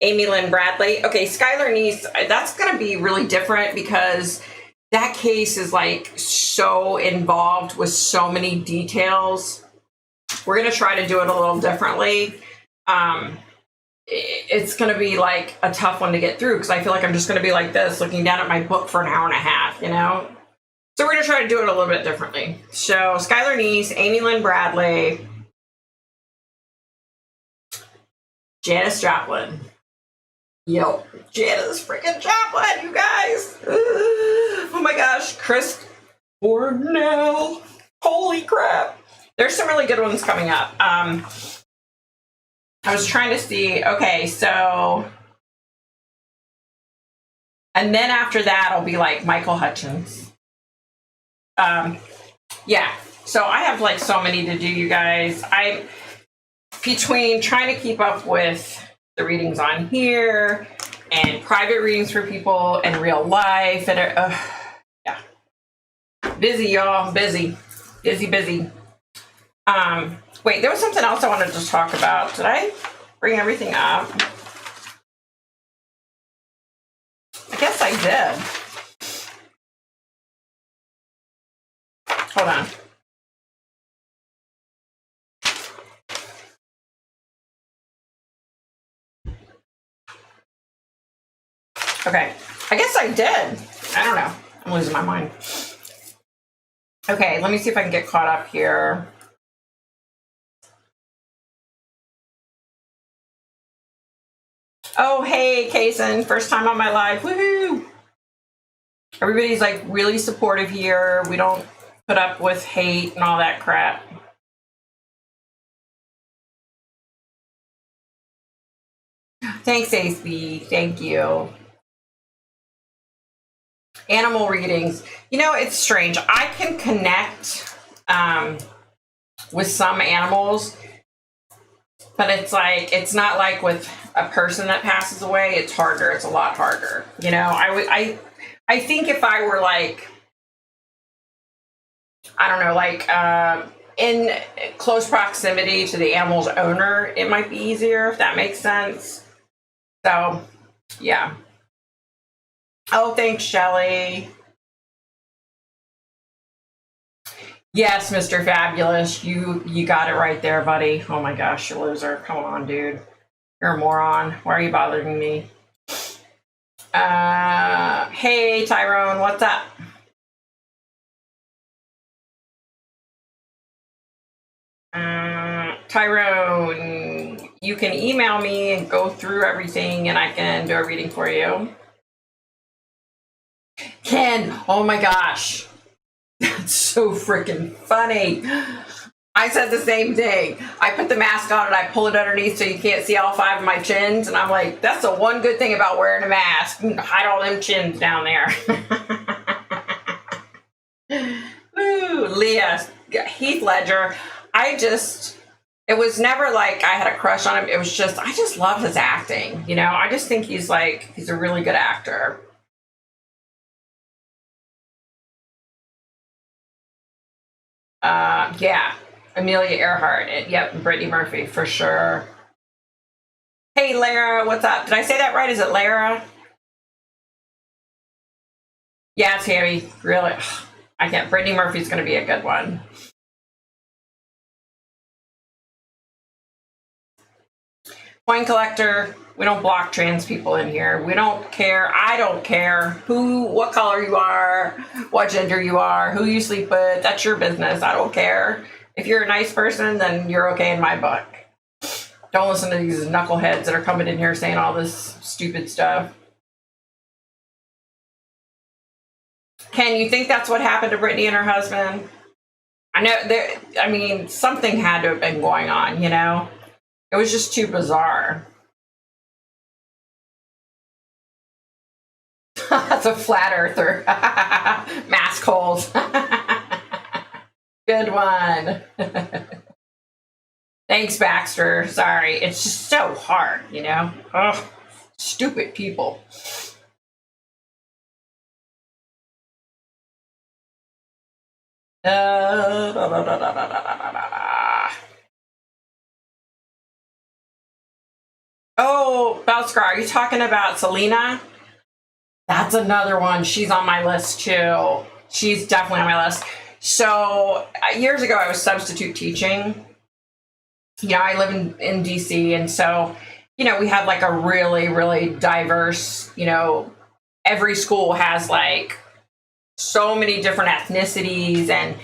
Amy Lynn Bradley. Okay, Skylar Neese, that's going to be really different because that case is like so involved with so many details. We're going to try to do it a little differently. It's going to be like a tough one to get through because I feel like I'm just going to be like this looking down at my book for an hour and a half, you know? So we're going to try to do it a little bit differently. So Skylar Neese, Amy Lynn Bradley, Janice Joplin. Yo, Janice freaking Joplin, you guys. Oh my gosh, Chris Bornell. Holy crap. There's some really good ones coming up. I was trying to see, okay, so, and then after that, I'll be like Michael Hutchins. Yeah, so I have like so many to do, you guys. I'm between trying to keep up with the readings on here and private readings for people and real life and yeah, busy, y'all. Busy. Wait, there was something else I wanted to talk about. Did I bring everything up? I guess I did. Hold on. Okay, I guess I did. I don't know. I'm losing my mind. Okay, let me see if I can get caught up here. Oh, hey, Kaysen, first time on my live. Woohoo! Everybody's like really supportive here. We don't put up with hate and all that crap. Thanks, AC. Thank you. Animal readings. You know, it's strange. I can connect with some animals, but it's like, it's not like with a person that passes away. It's harder. It's a lot harder. You know, I think if I were like, I don't know, like in close proximity to the animal's owner, it might be easier, if that makes sense. So, yeah. Oh, thanks, Shelly. Yes, Mr. Fabulous. You got it right there, buddy. Oh my gosh, you loser. Come on, dude. You're a moron. Why are you bothering me? Hey, Tyrone, what's up? Tyrone, you can email me and go through everything and I can do a reading for you. Ken, oh my gosh. That's so freaking funny. I said the same thing. I put the mask on and I pull it underneath so you can't see all 5 of my chins. And I'm like, that's the one good thing about wearing a mask. You can hide all them chins down there. Woo, Leah, Heath Ledger. It was never like I had a crush on him. It was just, I just love his acting. You know, I just think he's a really good actor. Yeah, Amelia Earhart. Yep, Brittany Murphy for sure. Hey, Lara, what's up? Did I say that right? Is it Lara? Yeah, Tammy, really. I can't. Brittany Murphy's going to be a good one. Coin collector. We don't block trans people in here. We don't care. I don't care what color you are, what gender you are, who you sleep with. That's your business. I don't care. If you're a nice person, then you're okay in my book. Don't listen to these knuckleheads that are coming in here saying all this stupid stuff. Ken, you think that's what happened to Brittany and her husband? I know something had to have been going on, you know? It was just too bizarre. That's a flat earther. Mask holes. Good one. Thanks, Baxter. Sorry. It's just so hard, you know? Ugh, stupid people. Oh, Belskar, are you talking about Selena? That's another one. She's on my list too. She's definitely on my list. So years ago, I was substitute teaching. You know, I live in DC, and so, you know, we have like a really, really diverse, you know, every school has like so many different ethnicities, and,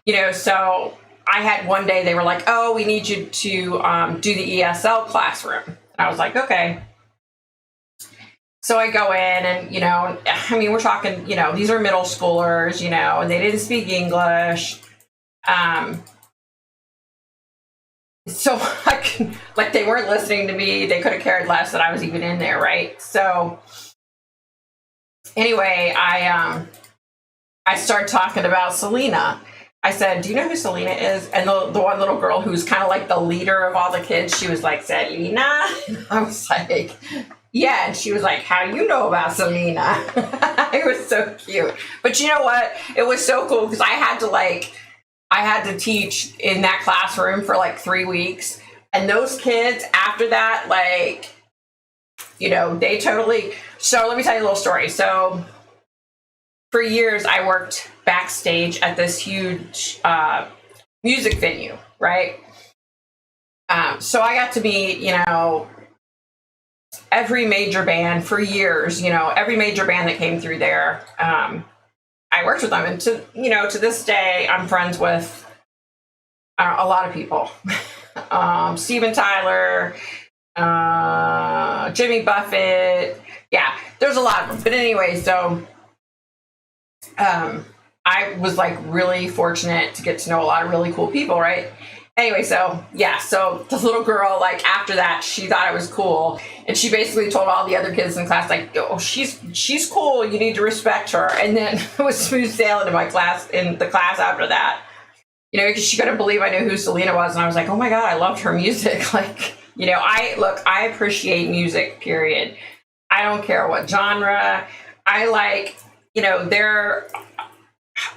you know, so I had one day they were like, oh, we need you to do the ESL classroom. And I was like, okay. So I go in and, you know, I mean, we're talking, you know, these are middle schoolers, you know, and they didn't speak English. So like they weren't listening to me. They could have cared less that I was even in there, right? So anyway, I started talking about Selena. I said, do you know who Selena is? And the one little girl who's kind of like the leader of all the kids, she was like, Selena? And I was like, yeah. And she was like, how do you know about Selena? It was so cute. But you know what? It was so cool because I had to teach in that classroom for like 3 weeks. And those kids after that, like, you know, they totally, so let me tell you a little story. So for years, I worked backstage at this huge music venue, right? So I got to meet, you know, every major band for years, you know, every major band that came through there. I worked with them, and to this day, I'm friends with a lot of people. Steven Tyler, Jimmy Buffett. Yeah, there's a lot of them. But anyway, so I was like really fortunate to get to know a lot of really cool people, right? Anyway, so yeah, so the little girl, like after that, she thought it was cool, and she basically told all the other kids in class, like, "Oh, she's cool. You need to respect her." And then it was smooth sailing in the class after that, you know, because she couldn't believe I knew who Selena was, and I was like, "Oh my god, I loved her music." Like, you know, I appreciate music. Period. I don't care what genre. I like, you know,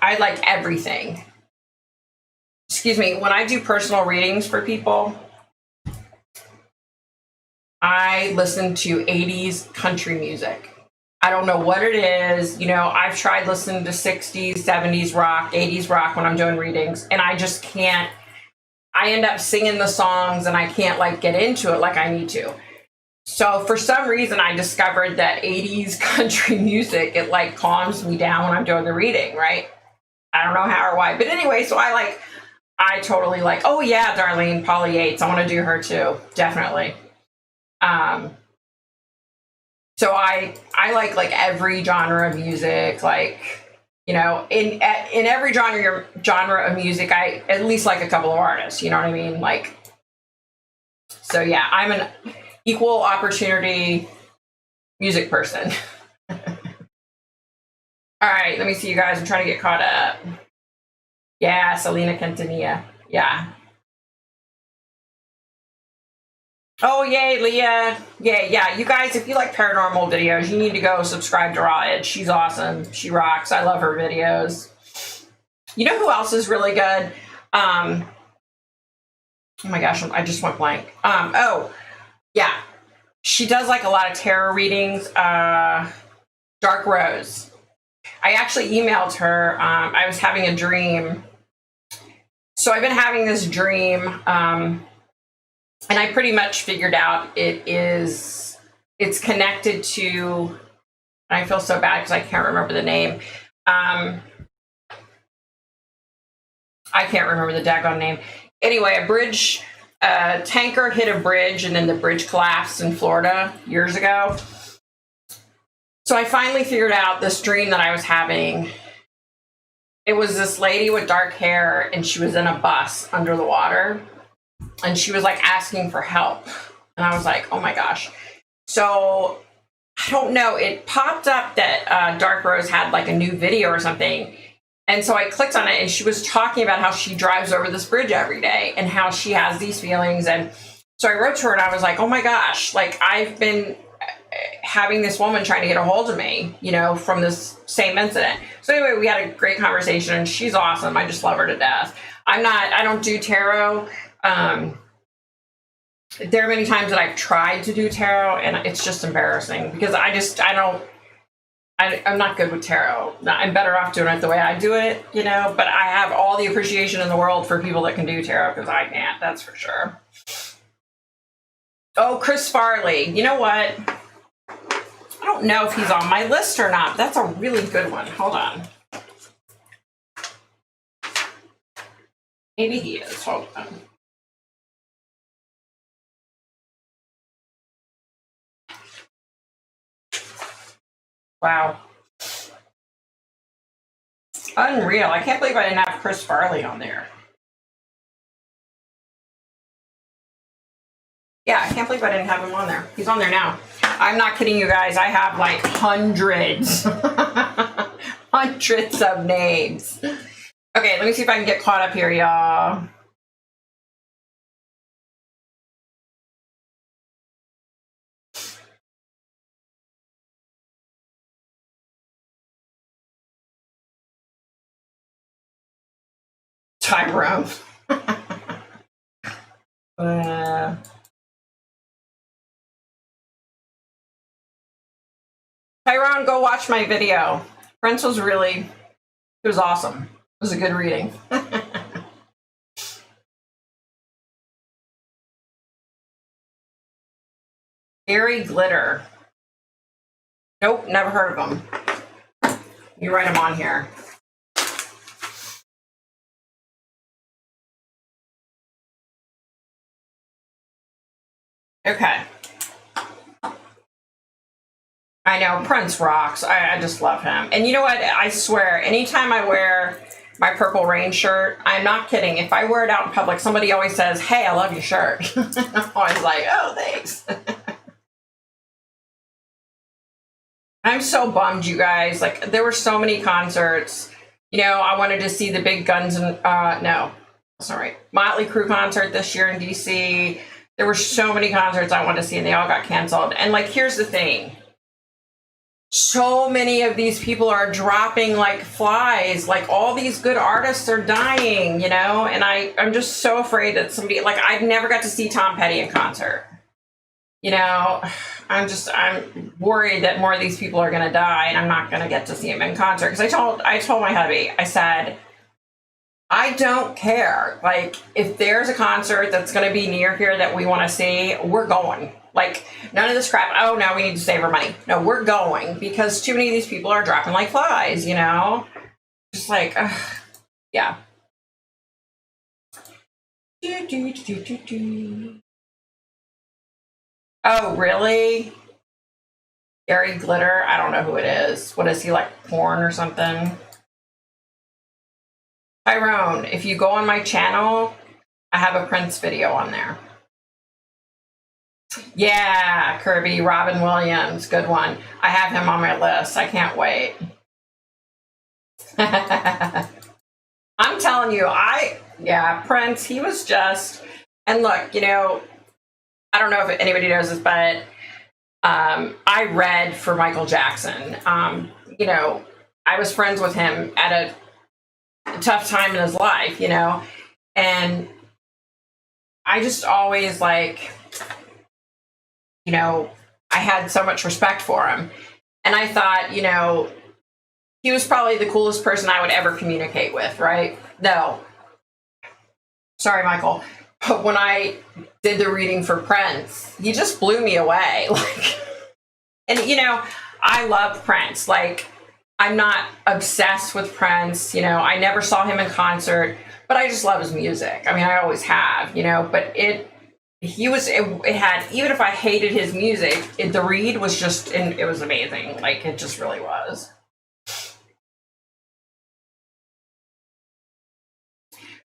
I like everything. Excuse me, when I do personal readings for people, I listen to 80s country music. I don't know what it is. You know, I've tried listening to 60s, 70s rock, 80s rock when I'm doing readings, and I just can't. I end up singing the songs and I can't like get into it like I need to. So for some reason, I discovered that 80s country music, it like calms me down when I'm doing the reading, right? I don't know how or why. But anyway, so I totally like, oh yeah, Darlene, Polly Yates. I want to do her too. Definitely. So I like every genre of music, like, you know, in every genre of music, I at least like a couple of artists, you know what I mean? Like, so yeah, I'm an equal opportunity music person. All right, let me see you guys. I'm trying to get caught up. Yeah, Selena Quintanilla. Yeah. Oh, yay, Leah. Yeah. You guys, if you like paranormal videos, you need to go subscribe to Raw Edge. She's awesome. She rocks. I love her videos. You know who else is really good? Oh my gosh, I just went blank. Oh, yeah. She does like a lot of tarot readings. Dark Rose. I actually emailed her. I was having a dream. So I've been having this dream, and I pretty much figured out it's connected to, I feel so bad because I can't remember the name. I can't remember the daggone name. Anyway, a bridge a tanker hit a bridge and then the bridge collapsed in Florida years ago. So I finally figured out this dream that I was having. It was this lady with dark hair and she was in a bus under the water and she was like asking for help. And I was like, oh my gosh. So I don't know. It popped up that Dark Rose had like a new video or something. And so I clicked on it and she was talking about how she drives over this bridge every day and how she has these feelings. And so I wrote to her and I was like, oh my gosh, like I've been having this woman trying to get a hold of me, you know, from this same incident. So anyway, we had a great conversation and she's awesome. I just love her to death. I don't do tarot. There are many times that I've tried to do tarot and it's just embarrassing because I'm not good with tarot. I'm better off doing it the way I do it, you know, but I have all the appreciation in the world for people that can do tarot because I can't, that's for sure. Oh, Chris Farley. You know what? I don't know if he's on my list or not. That's a really good one. Hold on. Maybe he is. Hold on. Wow. Unreal. I can't believe I didn't have Chris Farley on there. Yeah, I can't believe I didn't have him on there. He's on there now. I'm not kidding you guys. I have like hundreds. Hundreds of names. Okay, let me see if I can get caught up here, y'all. Tyrone. Tyrone, go watch my video. Prince was it was awesome. It was a good reading. Gary Glitter. Nope, never heard of him. You write him on here. Okay. I know, Prince rocks. I just love him. And you know what? I swear, anytime I wear my Purple Rain shirt, I'm not kidding. If I wear it out in public, somebody always says, hey, I love your shirt. I'm always like, oh, thanks. I'm so bummed, you guys. Like, there were so many concerts. You know, I wanted to see the big Guns and, no, sorry, Motley Crue concert this year in DC. There were so many concerts I wanted to see and they all got canceled. And like, here's the thing. So many of these people are dropping like flies. Like all these good artists are dying, you know? And I'm just so afraid that somebody, like I've never got to see Tom Petty in concert. You know, I'm worried that more of these people are going to die and I'm not going to get to see him in concert. Because I told my hubby, I said, I don't care. Like, if there's a concert that's going to be near here that we want to see, we're going. Like, none of this crap, oh, no, we need to save our money. No, we're going because too many of these people are dropping like flies, you know? Just like, yeah. Oh, really? Gary Glitter? I don't know who it is. What is he, like porn or something? Tyrone, if you go on my channel, I have a Prince video on there. Yeah, Kirby, Robin Williams, good one. I have him on my list. I can't wait. I'm telling you, Prince, he was just, and look, you know, I don't know if anybody knows this, but I read for Michael Jackson. You know, I was friends with him at a tough time in his life, you know, and I just always like, you know, I had so much respect for him. And I thought, you know, he was probably the coolest person I would ever communicate with, right? No. Sorry, Michael. But when I did the reading for Prince, he just blew me away. Like, and, you know, I love Prince. Like, I'm not obsessed with Prince. You know, I never saw him in concert. but I just love his music. I mean, I always have, you know, but it had, even if I hated his music, the read was just, and it was amazing. Like, it just really was.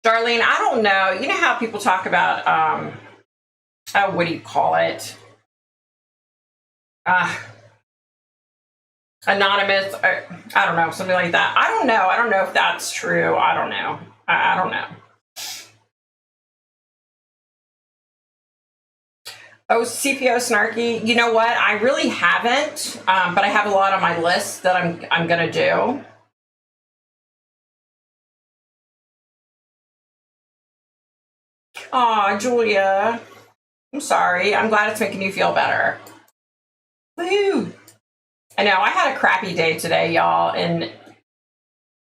Darlene, I don't know. You know how people talk about, what do you call it? Anonymous, I don't know, something like that. I don't know. I don't know if that's true. I don't know. I don't know. Oh, CPO snarky. You know what? I really haven't, but I have a lot on my list that I'm gonna do. Aw, Julia. I'm sorry. I'm glad it's making you feel better. Woohoo! I know I had a crappy day today, y'all, and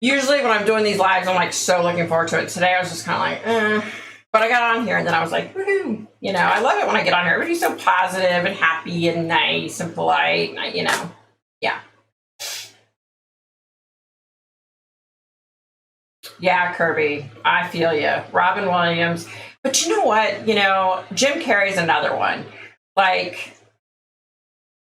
usually when I'm doing these lives, I'm like so looking forward to it. Today I was just kind of like, but I got on here and then I was like, woohoo! You know, I love it when I get on here. Everybody's so positive and happy and nice and polite. And you know, yeah. Yeah, Kirby, I feel you. Robin Williams. But you know what? You know, Jim Carrey's another one. Like,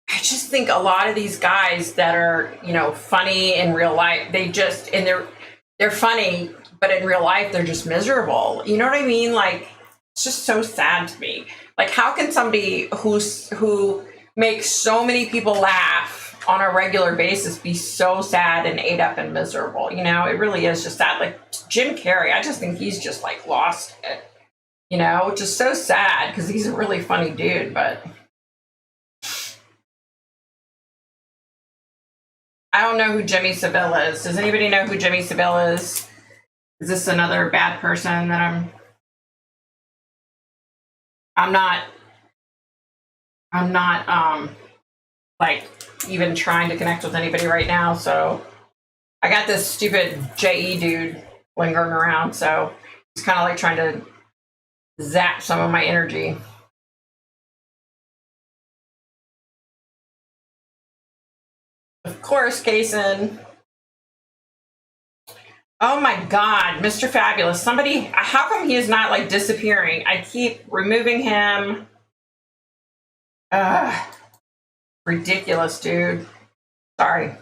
I just think a lot of these guys that are, you know, funny in real life, they just, and they're funny, but in real life, they're just miserable. You know what I mean? Like, it's just so sad to me. Like, how can somebody who makes so many people laugh on a regular basis be so sad and ate up and miserable? You know, it really is just that. Like, Jim Carrey, I just think he's just like lost it, you know, which is so sad because he's a really funny dude, but I don't know who Jimmy Savile is. Does anybody know who Jimmy Savile is? Is this another bad person that I'm not like even trying to connect with anybody right now. So I got this stupid JE dude lingering around. So it's kind of like trying to zap some of my energy. Of course, Kason. Oh my God, Mr. Fabulous. Somebody, how come he is not like disappearing? I keep removing him. Ridiculous, dude. Sorry.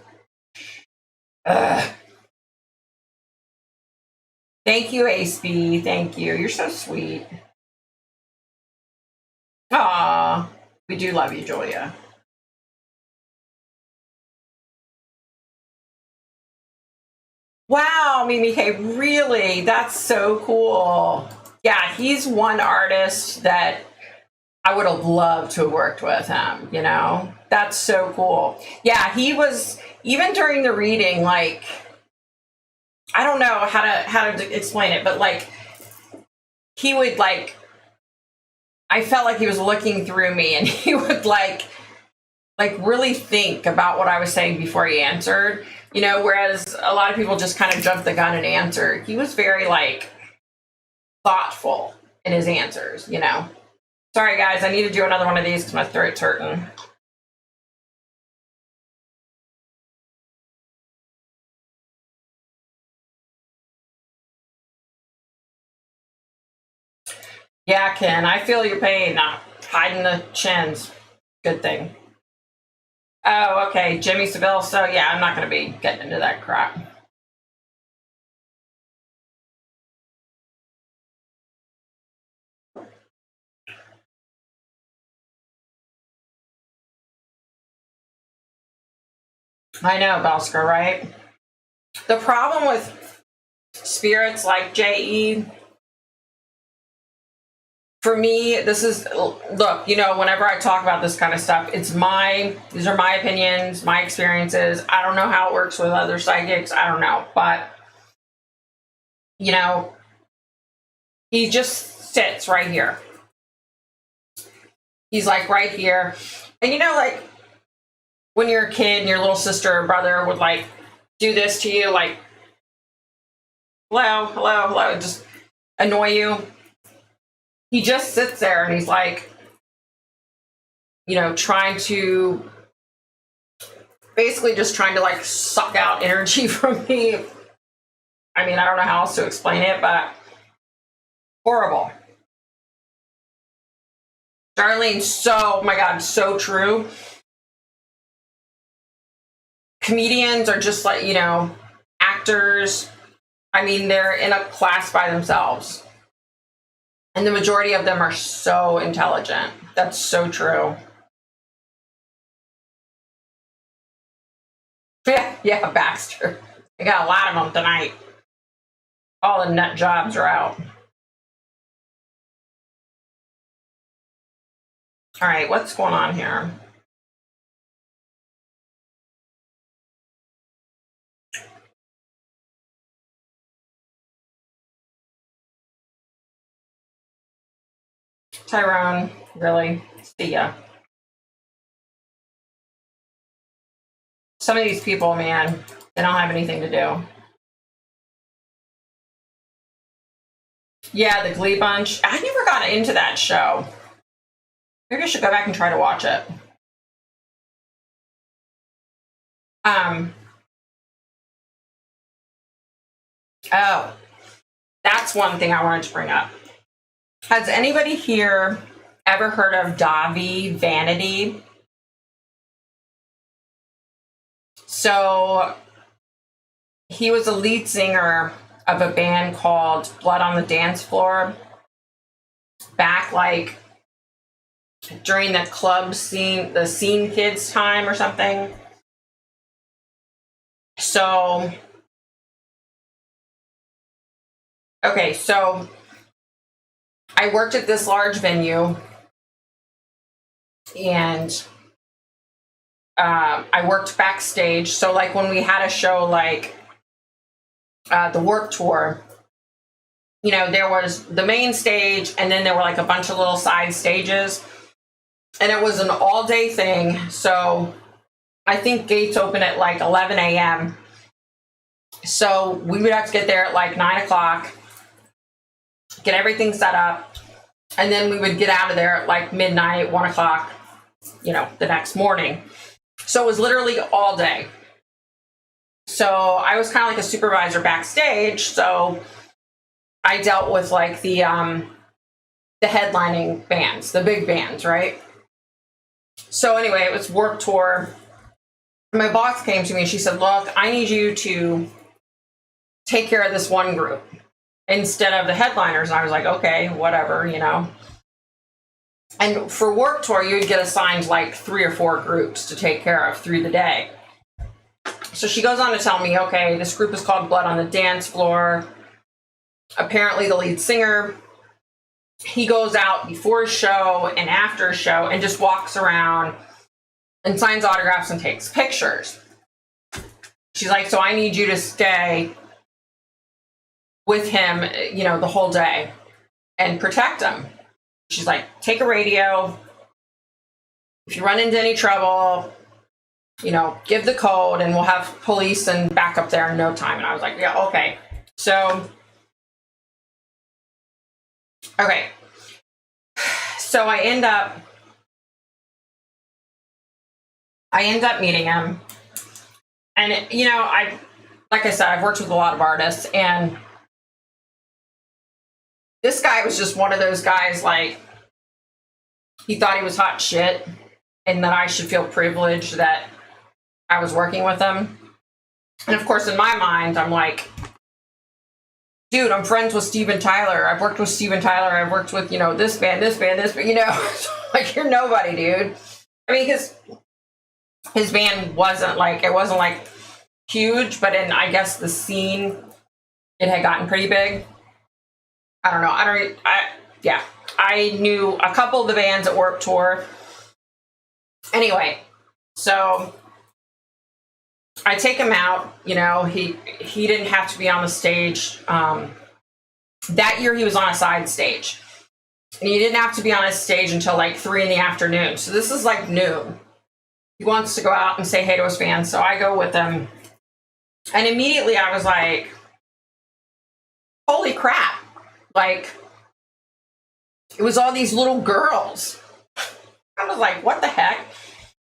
Thank you, Ace B. Thank you. You're so sweet. Aw, we do love you, Julia. Wow, Mimi K, really? That's so cool. Yeah, he's one artist that I would have loved to have worked with him, you know? That's so cool. Yeah, he was, even during the reading, like, I don't know how to explain it, but like, he would like, I felt like he was looking through me and he would like really think about what I was saying before he answered, you know, whereas a lot of people just kind of jump the gun and answer. He was very like thoughtful in his answers, you know. Sorry guys, I need to do another one of these because my throat's hurting. Yeah, Ken, I feel your pain. Not hiding the chins. Good thing. Oh, okay, Jimmy Savile. So yeah, I'm not going to be getting into that crap. I know, Belsker, right? The problem with spirits like JE, for me, this is, look, you know, whenever I talk about this kind of stuff, these are my opinions, my experiences. I don't know how it works with other psychics. I don't know. But, you know, he just sits right here. He's like right here. And, you know, like when you're a kid and your little sister or brother would like do this to you, like, hello, hello, hello, just annoy you. He just sits there and he's like, you know, basically just trying to like suck out energy from me. I mean, I don't know how else to explain it, but Horrible. Darlene, oh my God, so true. Comedians are just like, actors. I mean, they're in a class by themselves. And the majority of them are so intelligent. That's so true. Yeah, Baxter. I got a lot of them tonight. All the nut jobs are out. All right, what's going on here? Tyrone, really? See ya. Some of these people, man, they don't have anything to do. Yeah, the Glee Bunch. I never got into that show. Maybe I should go back and try to watch it. Oh, that's one thing I wanted to bring up. Has anybody here ever heard of Davi Vanity? So he was a lead singer of a band called Blood on the Dance Floor back like during the club scene, the Scene Kids time or something. So, okay, so I worked at this large venue and I worked backstage. So like when we had a show like the Work Tour, there was the main stage and then there were like a bunch of little side stages. And it was an all-day thing. So I think gates open at like 11 a.m. So we would have to get there at like 9 o'clock, get everything set up, and then we would get out of there at like midnight, 1 o'clock, the next morning. So it was literally all day. So I was kind of like a supervisor backstage. So I dealt with like the headlining bands, the big bands, right? So anyway, it was Work Tour. My boss came to me and she said, look, I need you to take care of this one group instead of the headliners. And I was like, okay, whatever, And for Work Tour, you would get assigned like 3 or 4 groups to take care of through the day. So she goes on to tell me, okay, this group is called Blood on the Dance Floor. Apparently the lead singer, he goes out before a show and after a show and just walks around and signs autographs and takes pictures. She's like, so I need you to stay with him, the whole day and protect him. She's like, take a radio. If you run into any trouble, give the code and we'll have police and backup there in no time. And I was like, yeah, okay. So, okay. So I end up meeting him. And, like I said, I've worked with a lot of artists, and this guy was just one of those guys, like, he thought he was hot shit and that I should feel privileged that I was working with him. And of course, in my mind, I'm like, dude, I'm friends with Steven Tyler. I've worked with Steven Tyler. I've worked with, this band, like, you're nobody, dude. I mean, because his band wasn't like huge, but in, I guess, the scene, it had gotten pretty big. I don't know. I knew a couple of the bands at Warped Tour. Anyway, so I take him out. He didn't have to be on the stage. That year he was on a side stage. And he didn't have to be on a stage until like 3 in the afternoon. So this is like noon. He wants to go out and say hey to his fans. So I go with him. And immediately I was like, holy crap. Like, it was all these little girls. I was like, what the heck?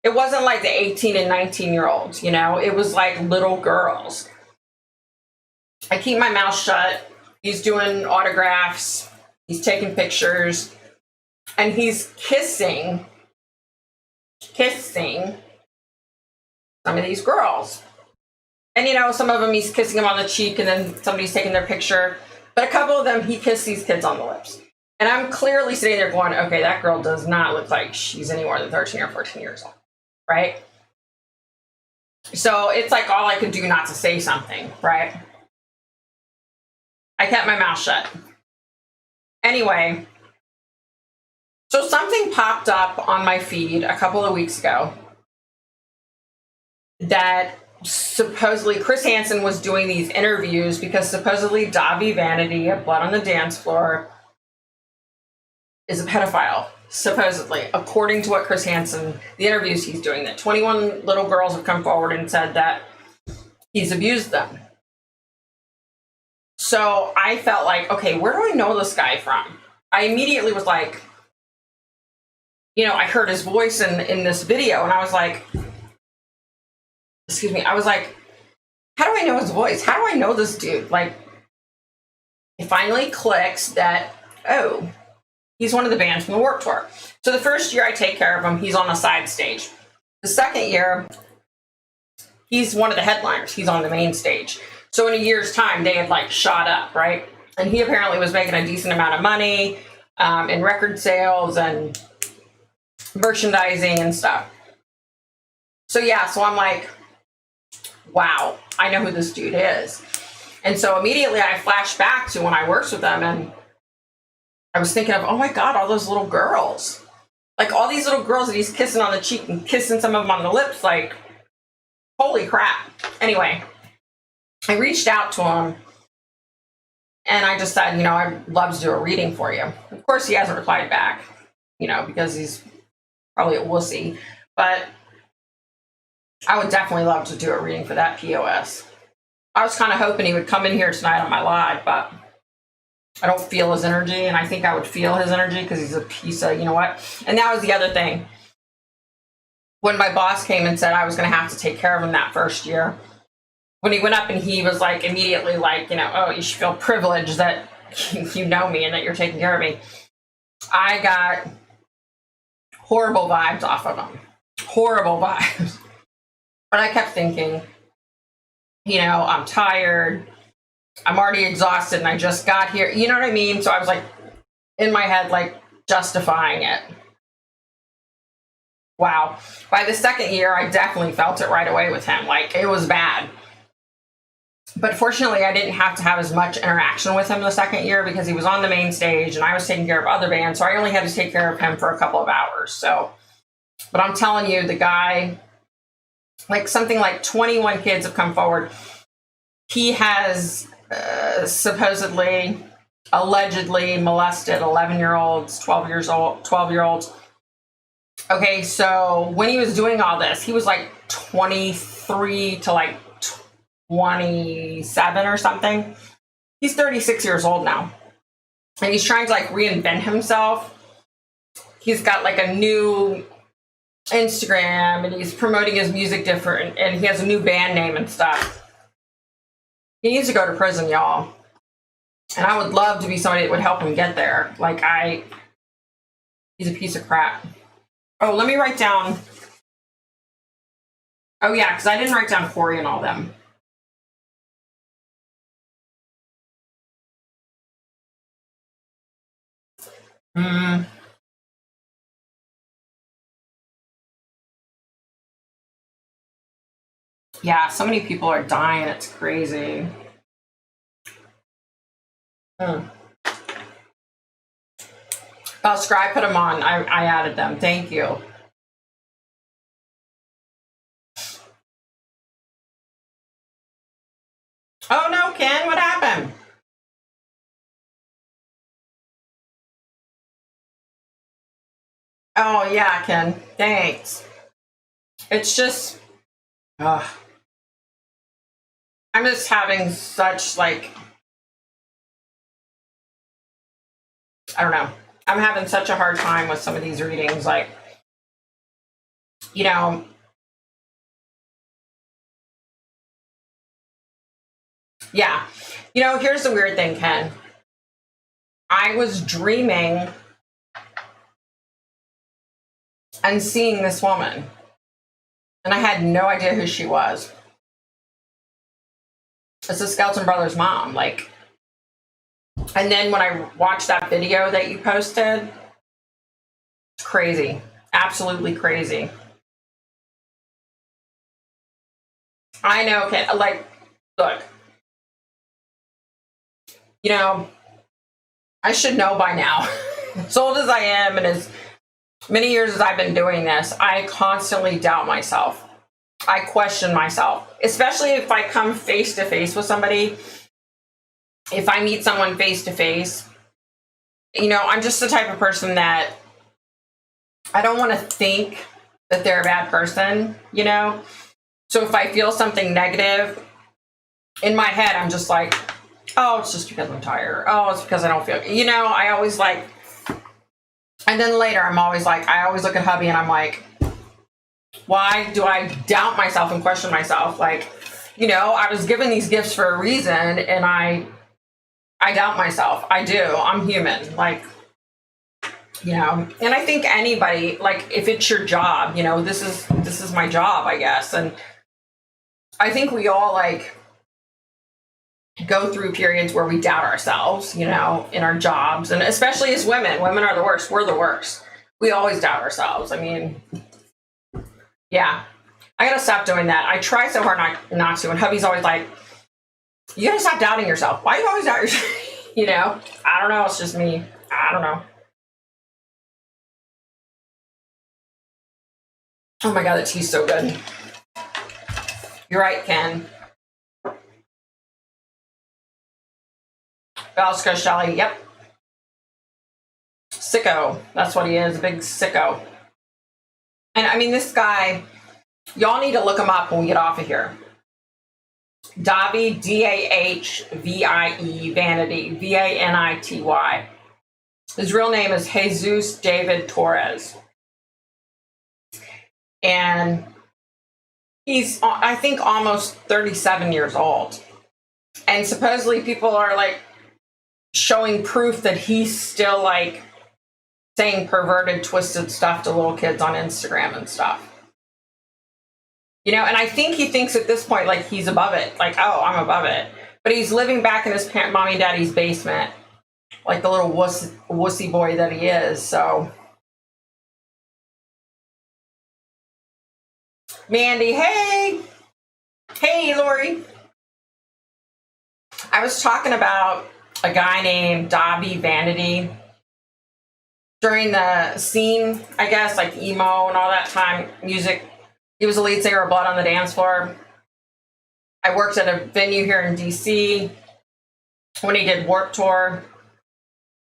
It wasn't like the 18 and 19-year-olds, It was like little girls. I keep my mouth shut. He's doing autographs. He's taking pictures and he's kissing some of these girls. And you know, some of them he's kissing them on the cheek and then somebody's taking their picture. But a couple of them, he kissed these kids on the lips. And I'm clearly sitting there going, okay, that girl does not look like she's any more than 13 or 14 years old, right? So it's like all I could do not to say something, right? I kept my mouth shut. Anyway, so something popped up on my feed a couple of weeks ago that supposedly Chris Hansen was doing these interviews because supposedly Davi Vanity of Blood on the Dance Floor is a pedophile, supposedly, according to what Chris Hansen, the interviews he's doing, that 21 little girls have come forward and said that he's abused them. So I felt like, okay, where do I know this guy from? I immediately was like, you know, I heard his voice in this video and I was like, excuse me, I was like, how do I know his voice? How do I know this dude? Like, it finally clicks that, oh, he's one of the bands from the Warped Tour. So the first year I take care of him, he's on a side stage. The second year, he's one of the headliners. He's on the main stage. So in a year's time, they had like shot up, right? And he apparently was making a decent amount of money in record sales and merchandising and stuff. So yeah, so I'm like, wow, I know who this dude is. And so immediately I flashed back to when I worked with him and I was thinking of, oh my God, all those little girls. Like all these little girls that he's kissing on the cheek and kissing some of them on the lips, like, holy crap. Anyway, I reached out to him and I just said, you know, I'd love to do a reading for you. Of course, he hasn't replied back, you know, because he's probably a wussy, but I would definitely love to do a reading for that POS. I was kind of hoping he would come in here tonight on my live, but I don't feel his energy, and I think I would feel his energy because he's a piece of, you know what? And that was the other thing. When my boss came and said I was going to have to take care of him that first year, when he went up and he was like immediately like, you know, oh, you should feel privileged that you know me and that you're taking care of me. I got horrible vibes off of him. Horrible vibes. But I kept thinking, you know, I'm tired. I'm already exhausted and I just got here. You know what I mean? So I was like in my head, like justifying it. Wow. By the second year, I definitely felt it right away with him. Like it was bad. But fortunately, I didn't have to have as much interaction with him the second year because he was on the main stage and I was taking care of other bands. So I only had to take care of him for a couple of hours. So, but I'm telling you, the guy, like something like 21 kids have come forward. He has supposedly, allegedly molested 11-year-olds, 12-year-olds. Okay, so when he was doing all this, he was like 23 to like 27 or something. He's 36 years old now. And he's trying to like reinvent himself. He's got like a new Instagram and he's promoting his music different and he has a new band name and stuff. He needs to go to prison, y'all. And I would love to be somebody that would help him get there. He's a piece of crap. Oh, let me write down. Oh yeah, because I didn't write down Corey and all them. Yeah, so many people are dying. It's crazy. Oh, Scry put them on. I added them. Thank you. Oh no, Ken, what happened? Oh yeah, Ken. Thanks. It's just, I'm just having such like, I don't know. I'm having such a hard time with some of these readings. Like, you know, yeah. You know, here's the weird thing, Ken. I was dreaming and seeing this woman, and I had no idea who she was. It's the Skeleton Brothers' mom, like. And then when I watched that video that you posted, it's crazy, absolutely crazy. I know, like, look, you know, I should know by now. As old as I am and as many years as I've been doing this, I constantly doubt myself. I question myself, especially if I come face to face with somebody. If I meet someone face to face, you know, I'm just the type of person that I don't want to think that they're a bad person, you know? So if I feel something negative in my head, I'm just like, oh, it's just because I'm tired. Oh, it's because I don't feel, you know, I always like, and then later I'm always like, I always look at hubby and I'm like, why do I doubt myself and question myself? Like, you know, I was given these gifts for a reason, and I doubt myself. I do. I'm human. Like, you know, and I think anybody, like, if it's your job, you know, this is my job, I guess. And I think we all like go through periods where we doubt ourselves, you know, in our jobs, and especially as women. Women are the worst. We're the worst. We always doubt ourselves. I mean, yeah, I gotta stop doing that. I try so hard not to, and hubby's always like, you gotta stop doubting yourself. Why do you always doubt yourself? You know, I don't know. It's just me. I don't know. Oh my God, that tea's so good. You're right, Ken. Valsco Shelley, yep. Sicko. That's what he is, a big sicko. And I mean, this guy, y'all need to look him up when we get off of here. Dahvie, Dahvie, Vanity, Vanity. His real name is Jesus David Torres. And he's, I think, almost 37 years old. And supposedly people are like showing proof that he's still like saying perverted, twisted stuff to little kids on Instagram and stuff. You know, and I think he thinks at this point, like, he's above it. Like, oh, I'm above it. But he's living back in his mommy and daddy's basement, like the little wussy boy that he is. So, Mandy, hey. Hey, Lori. I was talking about a guy named Dahvie Vanity during the scene, I guess, like emo and all that time, music. He was the lead singer of Blood on the Dance Floor. I worked at a venue here in DC when he did Warped Tour,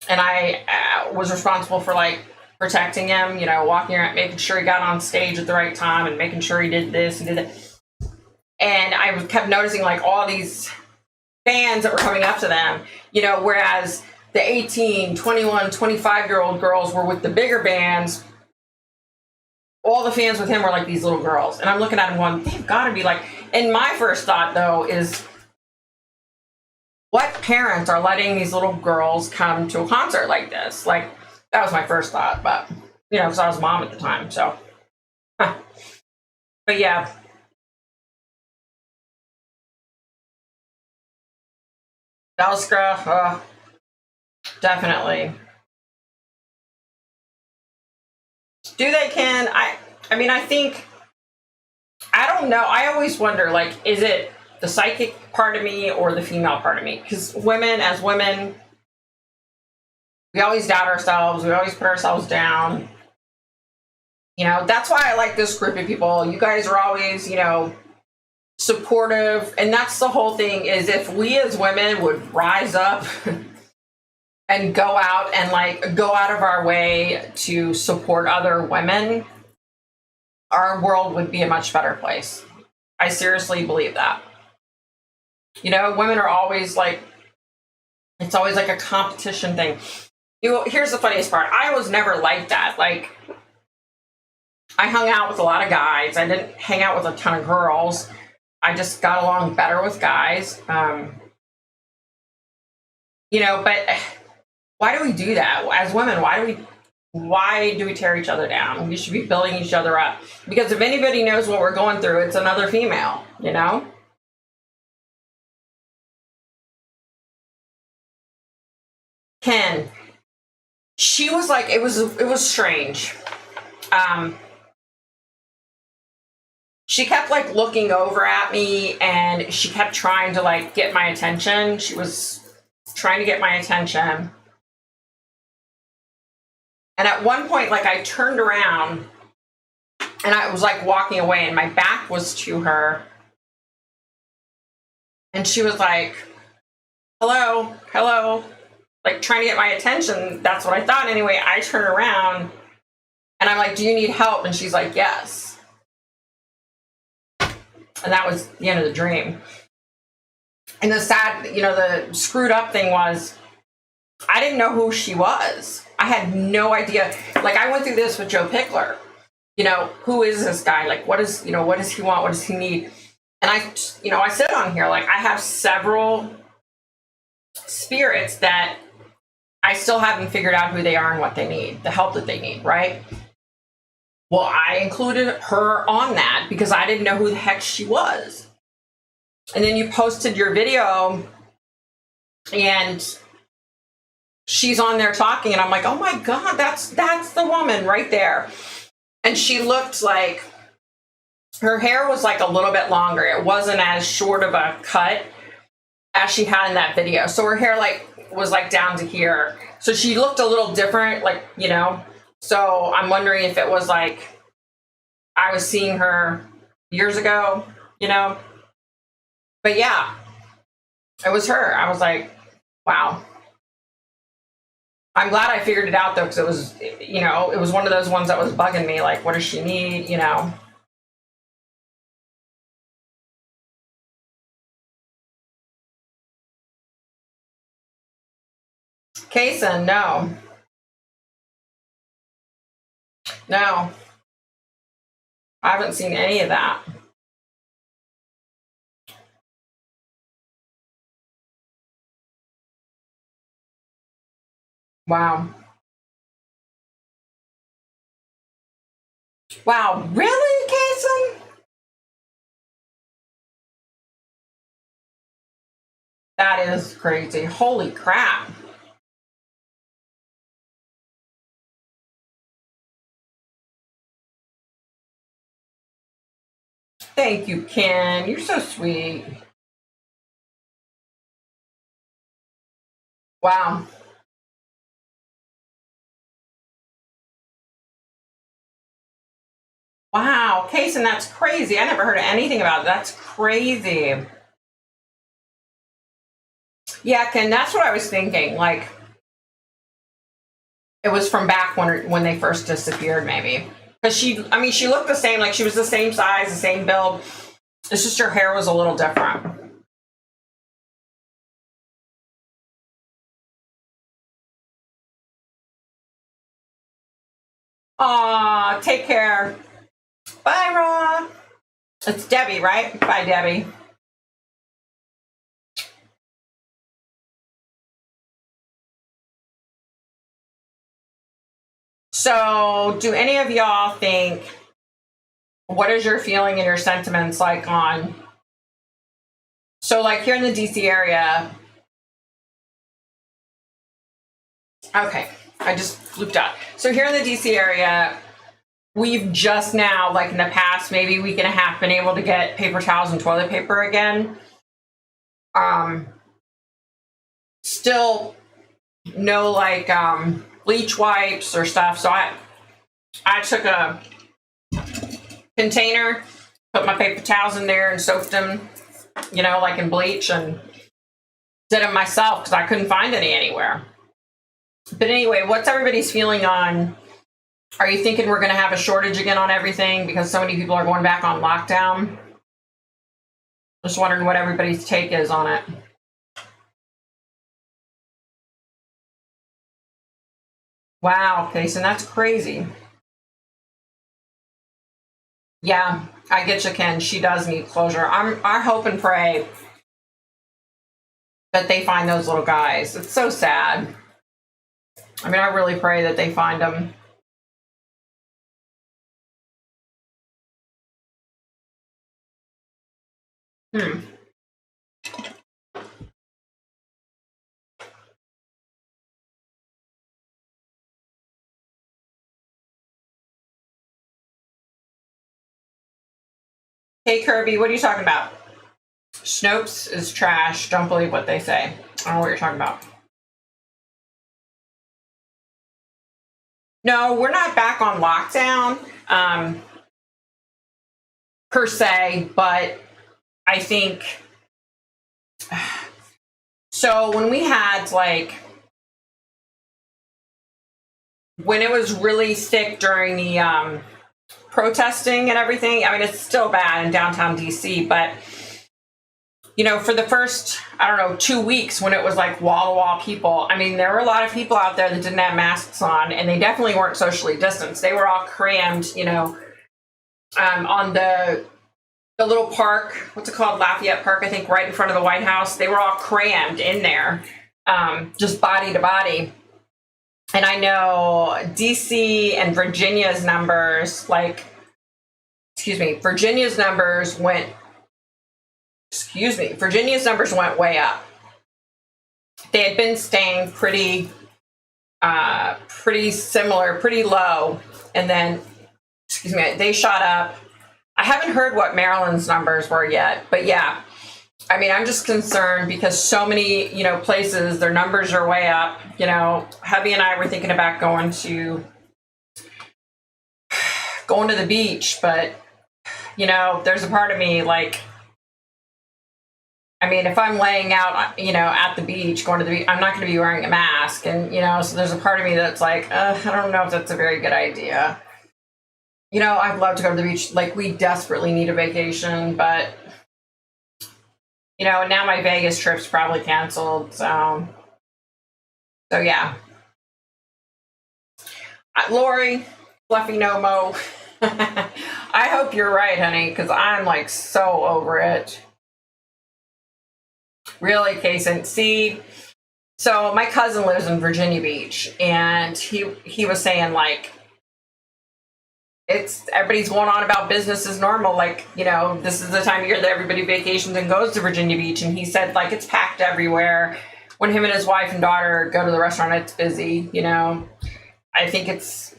and I was responsible for like protecting him, you know, walking around, making sure he got on stage at the right time and making sure he did this and did that. And I kept noticing like all these fans that were coming up to them, you know, whereas the 18, 21, 25-year-old girls were with the bigger bands. All the fans with him were like these little girls. And I'm looking at him going, they've got to be like, and my first thought though is, what parents are letting these little girls come to a concert like this? Like, that was my first thought, but, you know, because I was a mom at the time, so. Huh. But yeah. Belskra, definitely. Do they, Ken? I mean, I think, I don't know. I always wonder, like, is it the psychic part of me or the female part of me? Because women, as women, we always doubt ourselves. We always put ourselves down. You know, that's why I like this group of people. You guys are always, you know, supportive. And that's the whole thing, is if we as women would rise up and go out and like go out of our way to support other women, our world would be a much better place. I seriously believe that. You know, women are always like, it's always like a competition thing. Here's the funniest part. I was never like that. Like, I hung out with a lot of guys. I didn't hang out with a ton of girls. I just got along better with guys. You know, but Why do we do that as women? Why do we tear each other down? We should be building each other up. Because if anybody knows what we're going through, it's another female, you know? Ken, she was like, it was strange. She kept like looking over at me and she kept trying to like get my attention. She was trying to get my attention. And at one point, like I turned around and I was like walking away and my back was to her. And she was like, hello, hello, like trying to get my attention. That's what I thought. Anyway, I turn around and I'm like, do you need help? And she's like, yes. And that was the end of the dream. And the sad, the screwed up thing was, I didn't know who she was. I had no idea. Like I went through this with Joe Pickler. Who is this guy? Like, what does he want? What does he need? And I said on here, like I have several spirits that I still haven't figured out who they are and what they need, the help that they need, right? Well, I included her on that because I didn't know who the heck she was. And then you posted your video and she's on there talking and I'm like, oh my God, that's the woman right there. And she looked like her hair was like a little bit longer. It wasn't as short of a cut as she had in that video. So her hair was down to here. So she looked a little different, So I'm wondering if it was like I was seeing her years ago, But yeah, it was her. I was like, wow. I'm glad I figured it out though, because it was, it was one of those ones that was bugging me. Like, what does she need? Kason, no. No. I haven't seen any of that. Wow. Wow, really, Kason? That is crazy. Holy crap. Thank you, Ken. You're so sweet. Wow. Wow, Kason, that's crazy. I never heard anything about it. That's crazy. Yeah, Ken, that's what I was thinking. Like, it was from back when they first disappeared, maybe. Because she looked the same. Like, she was the same size, the same build. It's just her hair was a little different. Aw, take care. Bye, Ra. It's Debbie, right? Bye, Debbie. So, do any of y'all think, what is your feeling and your sentiments like on, so like here in the DC area, okay, I just looped out. So here in the DC area, we've just now, like in the past maybe week and a half, been able to get paper towels and toilet paper again. Still no like bleach wipes or stuff. So I took a container, put my paper towels in there and soaked them, like in bleach, and did them myself because I couldn't find any anywhere. But anyway, what's everybody's feeling on, are you thinking we're going to have a shortage again on everything because so many people are going back on lockdown? Just wondering what everybody's take is on it. Wow, Kason, that's crazy. Yeah, I get you, Ken. She does need closure. I hope and pray that they find those little guys. It's so sad. I mean, I really pray that they find them. Hey, Kirby, what are you talking about? Snopes is trash. Don't believe what they say. I don't know what you're talking about. No, we're not back on lockdown per se, but I think so. When we had when it was really thick during the protesting and everything, I mean, it's still bad in downtown DC, but for the first, I don't know, 2 weeks when it was like wall to wall people, I mean, there were a lot of people out there that didn't have masks on, and they definitely weren't socially distanced. They were all crammed, on the little park, what's it called? Lafayette Park, I think, right in front of the White House. They were all crammed in there, just body to body. And I know DC and Virginia's numbers, Virginia's numbers went way up. They had been staying pretty similar, pretty low, and then, they shot up. I haven't heard what Maryland's numbers were yet, but yeah, I mean, I'm just concerned because so many, places, their numbers are way up. Hubby and I were thinking about going to the beach, but there's a part of me I mean, if I'm laying out, at the beach, going to the beach, I'm not going to be wearing a mask. And, so there's a part of me that's like, I don't know if that's a very good idea. I'd love to go to the beach. We desperately need a vacation, but, and now my Vegas trip's probably canceled. So yeah. Lori, Fluffy No Mo. I hope you're right, honey, because I'm so over it. Really, Kason. See, so my cousin lives in Virginia Beach, and he was saying everybody's going on about business as normal. This is the time of year that everybody vacations and goes to Virginia Beach, and he said it's packed everywhere. When him and his wife and daughter go to the restaurant, it's busy. I think it's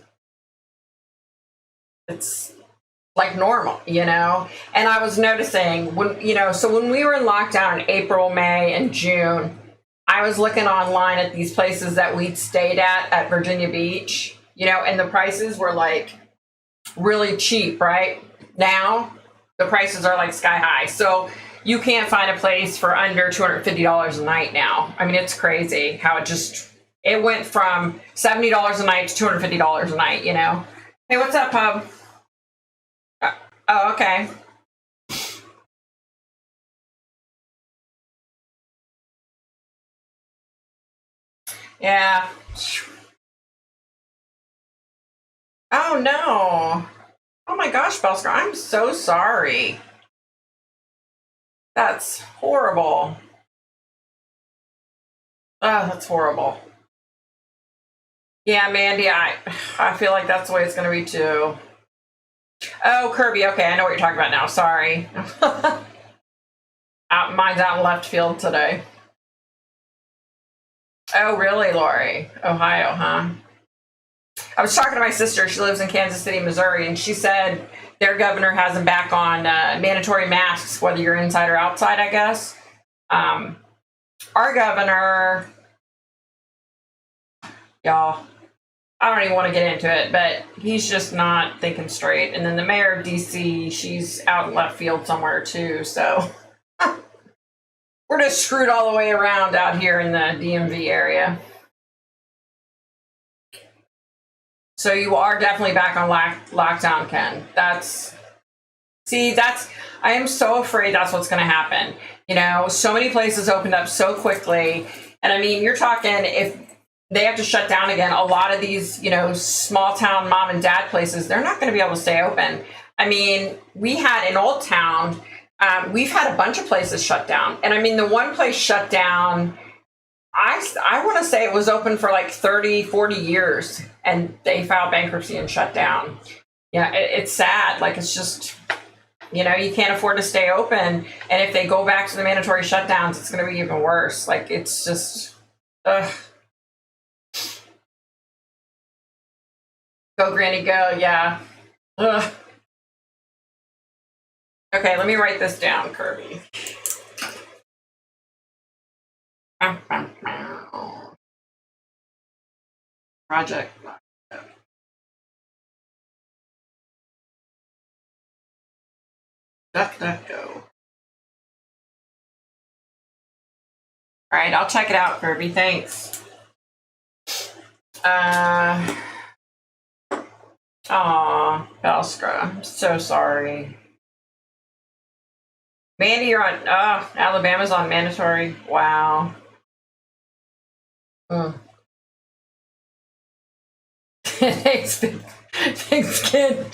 normal, and I was noticing so when we were in lockdown in April, May, and June, I was looking online at these places that we'd stayed at Virginia Beach, and the prices were really cheap. Right now, the prices are sky high. So you can't find a place for under $250 a night now. I mean, it's crazy how it went from $70 a night to $250 a night, Hey, what's up, Hub? Oh, okay. Yeah. Oh, no. Oh, my gosh, Belsker, I'm so sorry. That's horrible. Oh, that's horrible. Yeah, Mandy, I feel like that's the way it's going to be, too. Oh, Kirby, okay, I know what you're talking about now. Sorry. Mine's out in left field today. Oh, really, Lori? Ohio, huh? I was talking to my sister. She lives in Kansas City, Missouri, and she said their governor has them back on mandatory masks, whether you're inside or outside, I guess. Our governor, y'all, I don't even want to get into it, but he's just not thinking straight. And then the mayor of DC, she's out in left field somewhere too. So we're just screwed all the way around out here in the DMV area. So you are definitely back on lockdown, Ken. I am so afraid that's what's going to happen. So many places opened up so quickly. And I mean, you're talking if they have to shut down again, a lot of these, small town mom and dad places, they're not going to be able to stay open. I mean, we had in Old Town, we've had a bunch of places shut down. And I mean, the one place shut down I want to say it was open for like 30, 40 years and they filed bankruptcy and shut down. Yeah, it's sad. Like, it's just, you know, you can't afford to stay open. And if they go back to the mandatory shutdowns, it's going to be even worse. Like, it's just, ugh. Go, Granny, go. Yeah. Ugh. Okay, let me write this down, Kirby. Project. Go. All right, I'll check it out, Kirby. Thanks. Belskra. I'm so sorry. Mandy, you're on. Alabama's on mandatory. Wow. Thanks, kid.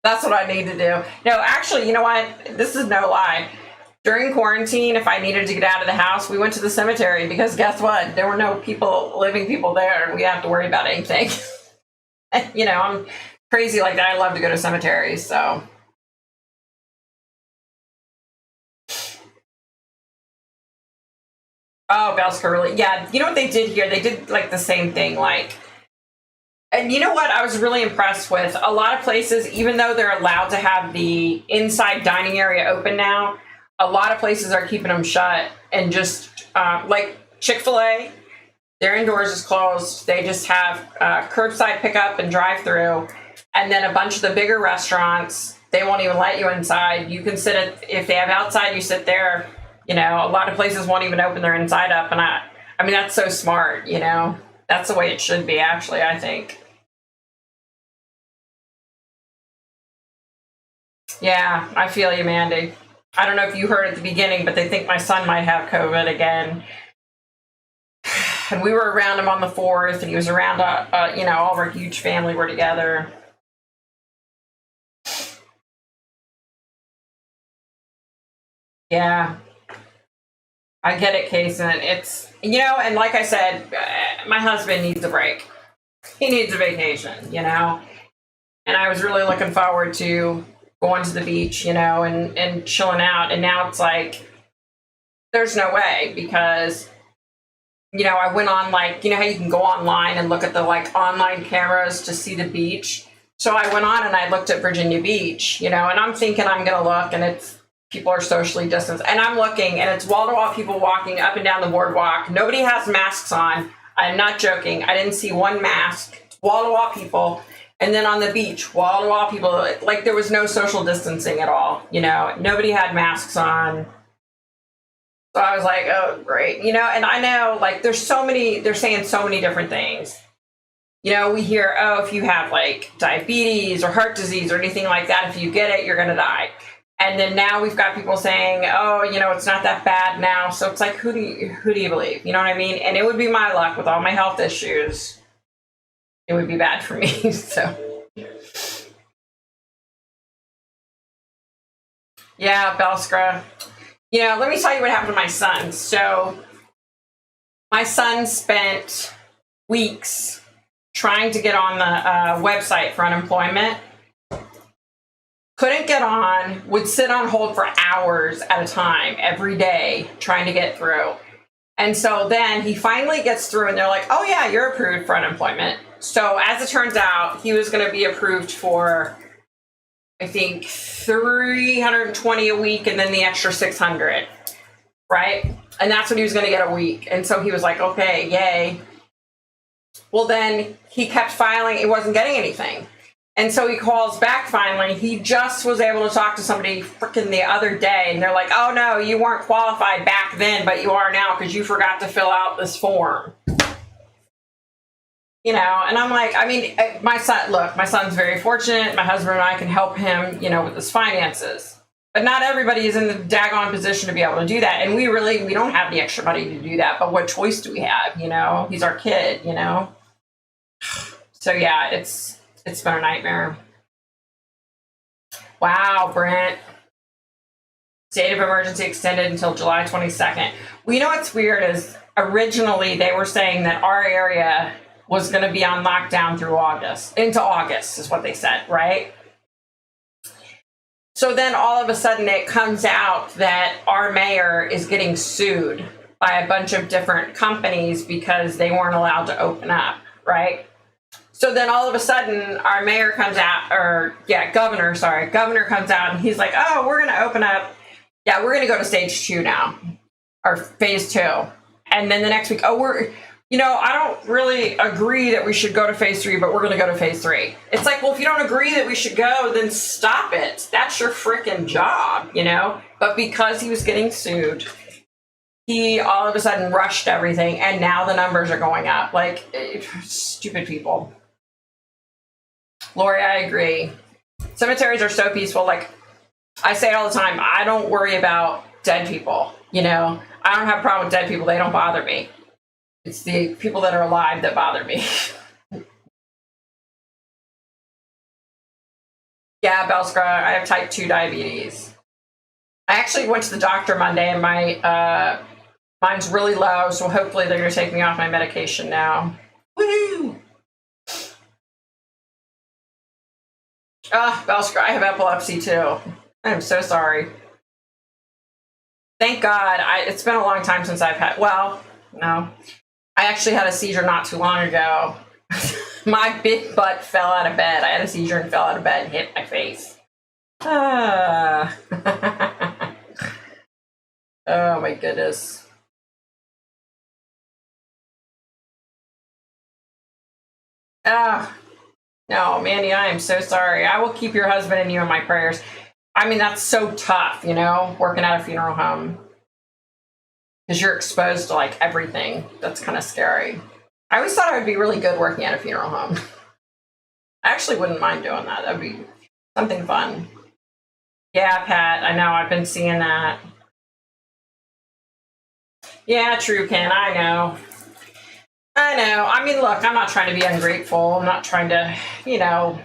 That's what I need to do. No, actually, you know what? This is no lie. During quarantine, if I needed to get out of the house, we went to the cemetery because guess what? There were no living people there. We didn't have to worry about anything. You know, I'm crazy like that. I love to go to cemeteries, so. Oh, Belska, really? Yeah, you know what they did here? They did like the same thing, like, and you know what I was really impressed with? A lot of places, even though they're allowed to have the inside dining area open now, a lot of places are keeping them shut and just, like Chick-fil-A, their indoors is closed. They just have curbside pickup and drive-through. And then a bunch of the bigger restaurants, they won't even let you inside. You can if they have outside, you sit there. You know, a lot of places won't even open their inside up. And I mean, that's so smart, you know. That's the way it should be, actually, I think. Yeah, I feel you, Mandy. I don't know if you heard at the beginning, but they think my son might have COVID again. And we were around him on the 4th, and he was around, you know, all of our huge family were together. Yeah. I get it, Kason. It's, you know, and like I said, my husband needs a break. He needs a vacation, you know? And I was really looking forward to going to the beach, you know, and chilling out. And now it's like, there's no way because, you know, I went on like, you know how you can go online and look at the like online cameras to see the beach. So I went on and I looked at Virginia Beach, you know, and I'm thinking I'm going to look and it's, people are socially distanced. And I'm looking and it's wall-to-wall people walking up and down the boardwalk. Nobody has masks on. I'm not joking. I didn't see one mask. Wall-to-wall people. And then on the beach, wall-to-wall people. Like there was no social distancing at all. You know, nobody had masks on. So I was like, oh, great. You know, and I know like there's so many, they're saying so many different things. You know, we hear, oh, if you have like diabetes or heart disease or anything like that, if you get it, you're going to die. And then now we've got people saying, oh, you know, it's not that bad now. So it's like, who do you believe? You know what I mean? And it would be my luck with all my health issues. It would be bad for me. So, yeah, Belskra. You know, let me tell you what happened to my son. So my son spent weeks trying to get on the website for unemployment. Couldn't get on, would sit on hold for hours at a time every day trying to get through. And so then he finally gets through and they're like, oh yeah, you're approved for unemployment. So as it turns out, he was going to be approved for, I think, 320 a week and then the extra 600, right? And that's what he was going to get a week. And so he was like, okay, yay. Well, then he kept filing. He wasn't getting anything. And so he calls back finally. He just was able to talk to somebody freaking the other day. And they're like, oh, no, you weren't qualified back then, but you are now because you forgot to fill out this form. You know, and I'm like, I mean, my son's very fortunate. My husband and I can help him, you know, with his finances. But not everybody is in the daggone position to be able to do that. And we don't have the extra money to do that. But what choice do we have? You know, he's our kid, you know. So, yeah, it's been a nightmare. Wow, Brent. State of emergency extended until July 22nd. Well, you know what's weird is originally they were saying that our area was going to be on lockdown through August, into August is what they said, right? So then all of a sudden it comes out that our mayor is getting sued by a bunch of different companies because they weren't allowed to open up, right? So then all of a sudden our mayor comes out, governor comes out and he's like, oh, we're going to open up. Yeah, we're going to go to stage 2 now, or phase 2. And then the next week, I don't really agree that we should go to phase 3, but we're going to go to phase 3. It's like, well, if you don't agree that we should go, then stop it. That's your freaking job, But because he was getting sued, he all of a sudden rushed everything, and now the numbers are going up. Like, stupid people. Lori, I agree. Cemeteries are so peaceful. Like, I say it all the time, I don't worry about dead people, I don't have a problem with dead people. They don't bother me. It's the people that are alive that bother me. Yeah, Belskra, I have type 2 diabetes. I actually went to the doctor Monday and mine's really low, so hopefully they're going to take me off my medication now. Woohoo! Belskra, I have epilepsy too. I'm so sorry. Thank God. It's been a long time since I've had, no. I actually had a seizure not too long ago. My big butt fell out of bed. I had a seizure and fell out of bed and hit my face. Oh my goodness. No, Mandy, I am so sorry. I will keep your husband and you in my prayers. I mean, that's so tough, working at a funeral home. Because you're exposed to, like, everything. That's kind of scary. I always thought I would be really good working at a funeral home. I actually wouldn't mind doing that. That would be something fun. Yeah, Pat, I know. I've been seeing that. Yeah, true, Ken. I know. I mean, look, I'm not trying to be ungrateful. I'm not trying to,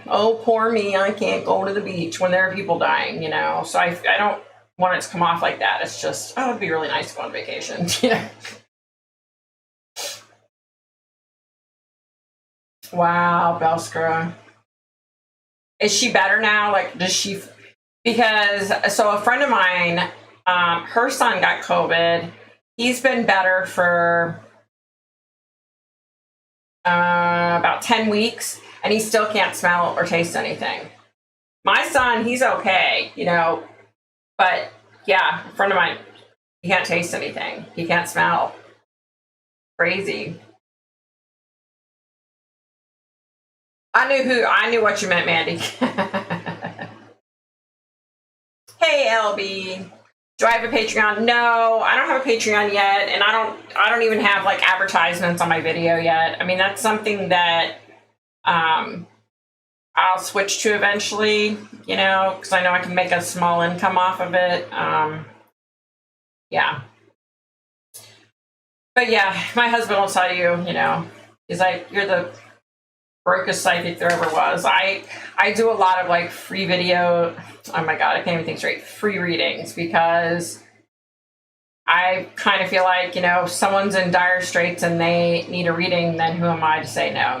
oh, poor me, I can't go to the beach when there are people dying, So I don't want it to come off like that. It's just, it'd be really nice to go on vacation, Wow, Belskra. Is she better now? Like, because, so a friend of mine, her son got COVID. He's been better for about 10 weeks, and he still can't smell or taste anything. My son, he's okay, but yeah, a friend of mine, he can't taste anything. He can't smell. Crazy. I knew what you meant, Mandy. Hey, LB. Do I have a Patreon? No, I don't have a Patreon yet, and I don't even have like advertisements on my video yet. I mean, that's something that I'll switch to eventually, because I know I can make a small income off of it. Yeah. But yeah, my husband will tell you, he's like, you're the brokest psychic there ever was. I do a lot of like free video. Oh my God, I can't even think straight. Free readings, because I kind of feel like, if someone's in dire straits and they need a reading, then who am I to say no,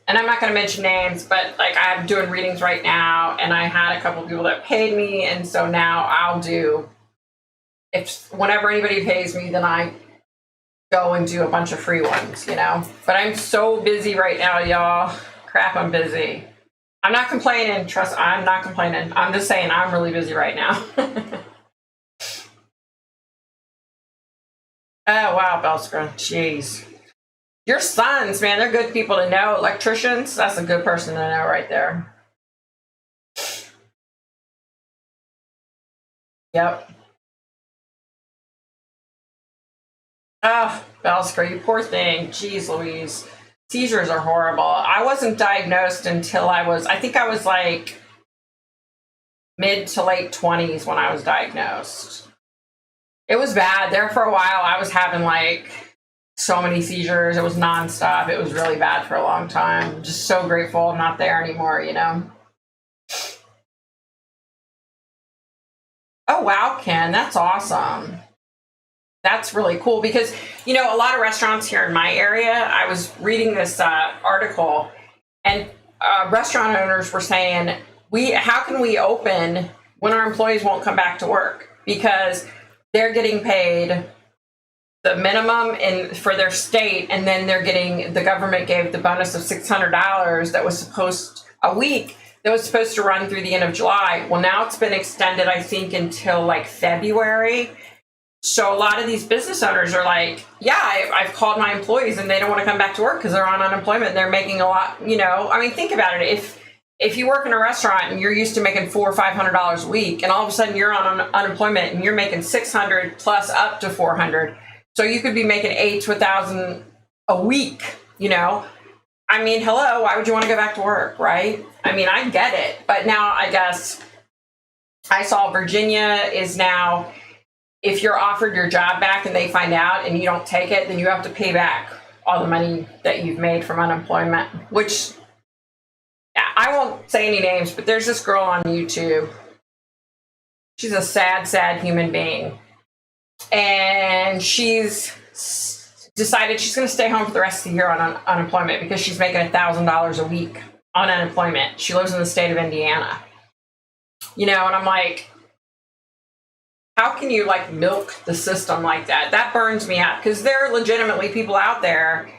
And I'm not going to mention names, but like I'm doing readings right now, and I had a couple of people that paid me, and so now I'll do, whenever anybody pays me, then I go and do a bunch of free ones, But I'm so busy right now, y'all. Crap, I'm busy. I'm not complaining. Trust, I'm not complaining. I'm just saying I'm really busy right now. Oh, wow, Belskra. Jeez. Your sons, man, they're good people to know. Electricians, that's a good person to know right there. Yep. Oh, Belskra, you poor thing. Jeez Louise. Seizures are horrible. I wasn't diagnosed until I think I was like mid to late 20s when I was diagnosed. It was bad. There for a while, I was having like so many seizures. It was nonstop. It was really bad for a long time. Just so grateful I'm not there anymore, Oh, wow, Ken, that's awesome. That's really cool because, a lot of restaurants here in my area, I was reading this article, and restaurant owners were saying, how can we open when our employees won't come back to work? Because they're getting paid the minimum for their state, and then the government gave the bonus of $600 that was a week that was supposed to run through the end of July. Well, now it's been extended, I think, until like February. So a lot of these business owners are like, yeah, I've called my employees and they don't want to come back to work because they're on unemployment. And they're making a lot, I mean, think about it. If you work in a restaurant and you're used to making $400 or $500 a week, and all of a sudden you're on unemployment and you're making 600 plus up to 400, so you could be making 8 to 1,000 a week. I mean, hello, why would you want to go back to work, right? I mean, I get it, but now I guess I saw Virginia is now, if you're offered your job back and they find out and you don't take it, then you have to pay back all the money that you've made from unemployment, which I won't say any names, but there's this girl on YouTube. She's a sad, sad human being. And she's decided she's going to stay home for the rest of the year on unemployment because she's making $1,000 a week on unemployment. She lives in the state of Indiana. And I'm like, how can you like milk the system like that? That burns me out, because there are legitimately people out there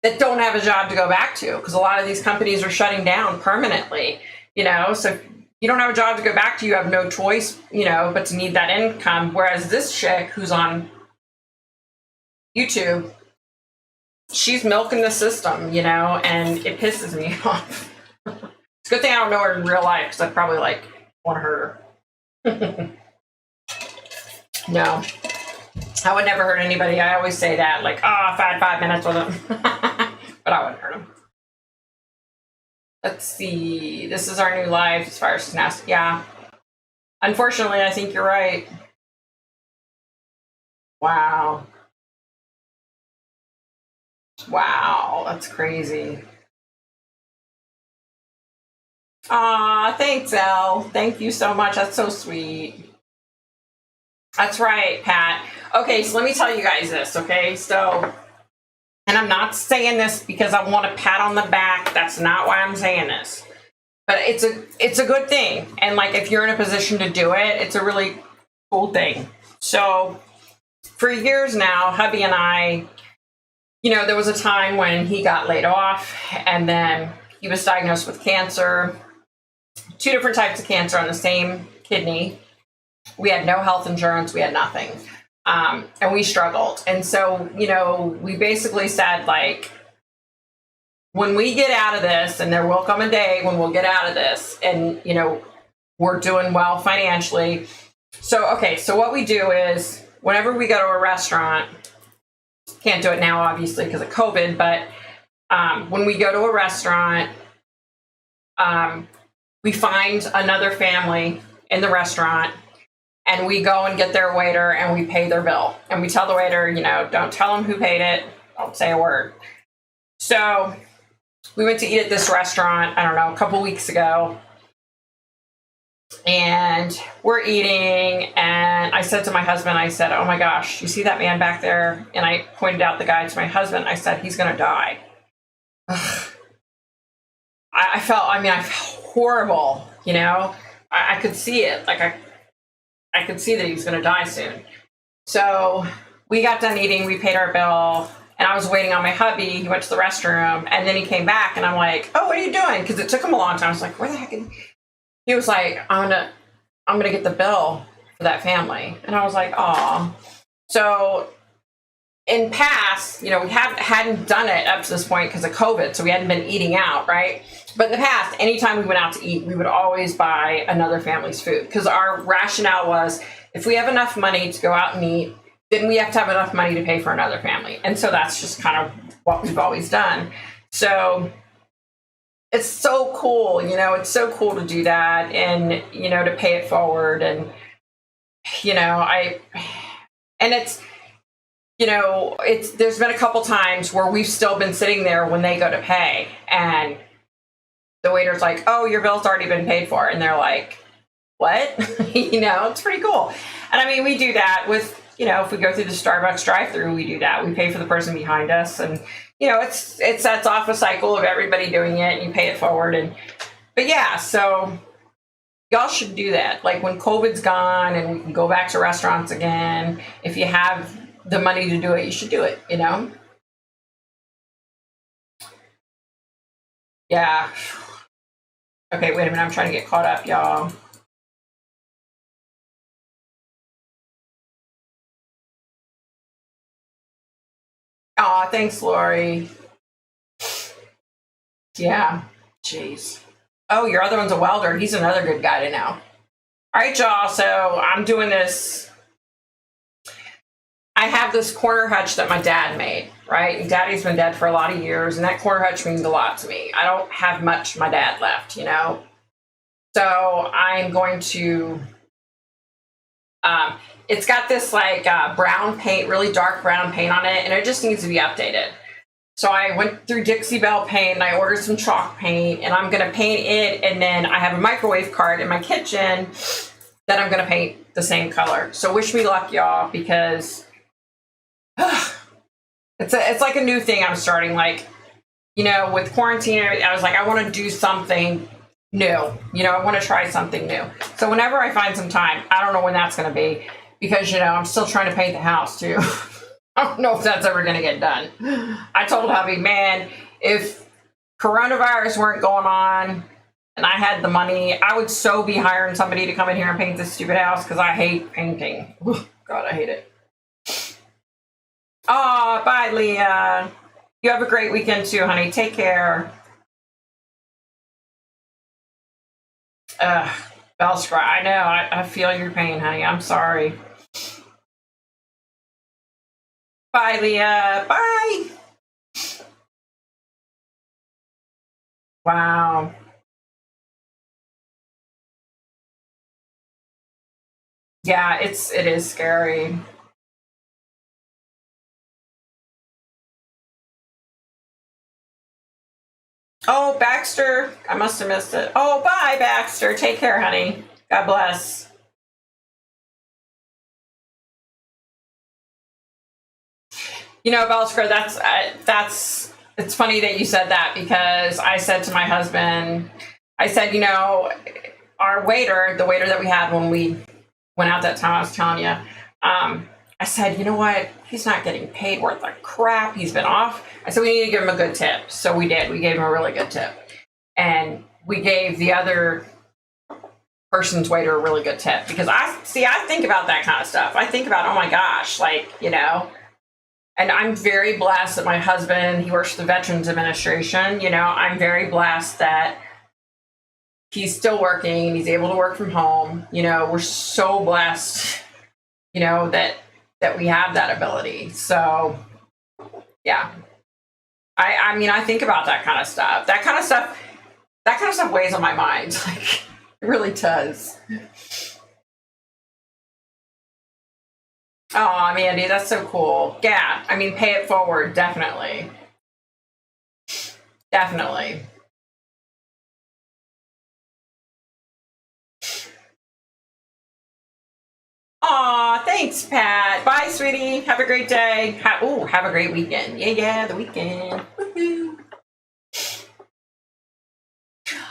that don't have a job to go back to, because a lot of these companies are shutting down permanently, so if you don't have a job to go back to, you have no choice, but to need that income. Whereas this chick who's on YouTube, she's milking the system, and it pisses me off. It's a good thing I don't know her in real life, because I'd probably like want to hurt her. No, I would never hurt anybody. I always say that, like, if I had 5 minutes with them, but I wouldn't hurt them. Let's see. This is our new life as far as nasty. Yeah. Unfortunately, I think you're right. Wow. Wow, that's crazy. Aw, thanks, Elle. Thank you so much. That's so sweet. That's right, Pat. Okay, so let me tell you guys this, okay? So, and I'm not saying this because I want a pat on the back. That's not why I'm saying this. But it's a good thing. And like, if you're in a position to do it, it's a really cool thing. So for years now, hubby and I, there was a time when he got laid off, and then he was diagnosed with cancer, 2 different types of cancer on the same kidney. We had no health insurance. We had nothing. And we struggled. And so, we basically said, like, when we get out of this, and there will come a day when we'll get out of this, and, we're doing well financially. So, okay, so what we do is, whenever we go to a restaurant, can't do it now, obviously, because of COVID, but when we go to a restaurant, we find another family in the restaurant, and we go and get their waiter, and we pay their bill. And we tell the waiter, don't tell them who paid it. Don't say a word. So we went to eat at this restaurant, I don't know, a couple weeks ago. And we're eating, and I said to my husband, I said, oh my gosh, you see that man back there? And I pointed out the guy to my husband. I said, he's going to die. I felt horrible, I could see it. Like, I could see that he was going to die soon. So we got done eating, we paid our bill, and I was waiting on my hubby. He went to the restroom, and then he came back, and I'm like, oh, what are you doing? Because it took him a long time. I was like, where the heck? He was like, I'm gonna get the bill for that family. And I was like, aw. So in past, we hadn't done it up to this point because of COVID, so we hadn't been eating out, right? But in the past, anytime we went out to eat, we would always buy another family's food, because our rationale was, if we have enough money to go out and eat, then we have to have enough money to pay for another family. And so that's just kind of what we've always done. So it's so cool, it's so cool to do that, and, to pay it forward. And, there's been a couple times where we've still been sitting there when they go to pay, and the waiter's like, oh, your bill's already been paid for. And they're like, what? It's pretty cool. And I mean, we do that with, if we go through the Starbucks drive-through, we do that. We pay for the person behind us, and it sets off a cycle of everybody doing it, and you pay it forward. But yeah, so y'all should do that. Like when COVID's gone and we can go back to restaurants again, if you have the money to do it, you should do it, Yeah. Okay, wait a minute. I'm trying to get caught up, y'all. Aw, thanks, Lori. Yeah. Jeez. Oh, your other one's a welder. He's another good guy to know. All right, y'all. So I'm doing this. I have this corner hutch that my dad made, right? And Daddy's been dead for a lot of years, and that corner hutch means a lot to me. I don't have much my dad left, So I'm going to, it's got this like brown paint, really dark brown paint on it, and it just needs to be updated. So I went through Dixie Belle Paint and I ordered some chalk paint, and I'm going to paint it. And then I have a microwave cart in my kitchen that I'm going to paint the same color. So wish me luck, y'all, because it's like a new thing I'm starting. Like, with quarantine, I was like, I want to do something new. I want to try something new. So whenever I find some time, I don't know when that's going to be, because, I'm still trying to paint the house too. I don't know if that's ever going to get done. I told hubby, man, if coronavirus weren't going on and I had the money, I would so be hiring somebody to come in here and paint this stupid house, because I hate painting. God, I hate it. Oh, bye, Leah. You have a great weekend too, honey. Take care. Bellscry, I know. I feel your pain, honey. I'm sorry. Bye, Leah. Bye. Wow. Yeah, it is scary. Oh, Baxter, I must have missed it. Oh, bye, Baxter. Take care, honey. God bless. Belsker, it's funny that you said that, because I said to my husband, I said, our waiter, the waiter that we had when we went out that time I was telling you, I said, you know what? He's not getting paid worth a crap. He's been off. I said, we need to give him a good tip. So we did. We gave him a really good tip. And we gave the other person's waiter a really good tip, because I think about that kind of stuff. I think about, oh my gosh, and I'm very blessed that my husband, he works for the Veterans Administration. I'm very blessed that he's still working. He's able to work from home. We're so blessed, that we have that ability. So, yeah. I mean, I think about that kind of stuff. That kind of stuff weighs on my mind. Like, it really does. Oh, Mandy, that's so cool. Yeah, I mean, pay it forward, definitely. Definitely. Aw, thanks, Pat. Bye, sweetie. Have a great day. Have a great weekend. Yeah, the weekend. Woohoo.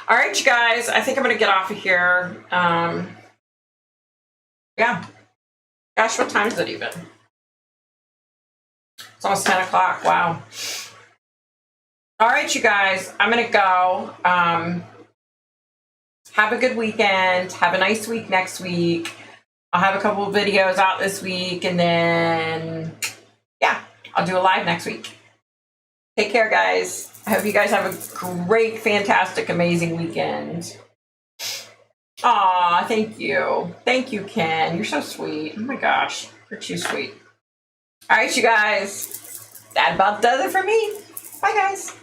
All right, you guys, I think I'm going to get off of here. Yeah. Gosh, what time is it even? It's almost 10 o'clock. Wow. All right, you guys, I'm going to go. Have a good weekend. Have a nice week next week. I'll have a couple of videos out this week, and then, yeah, I'll do a live next week. Take care, guys. I hope you guys have a great, fantastic, amazing weekend. Aw, thank you. Thank you, Ken. You're so sweet. Oh my gosh, you're too sweet. All right, you guys. That about does it for me. Bye, guys.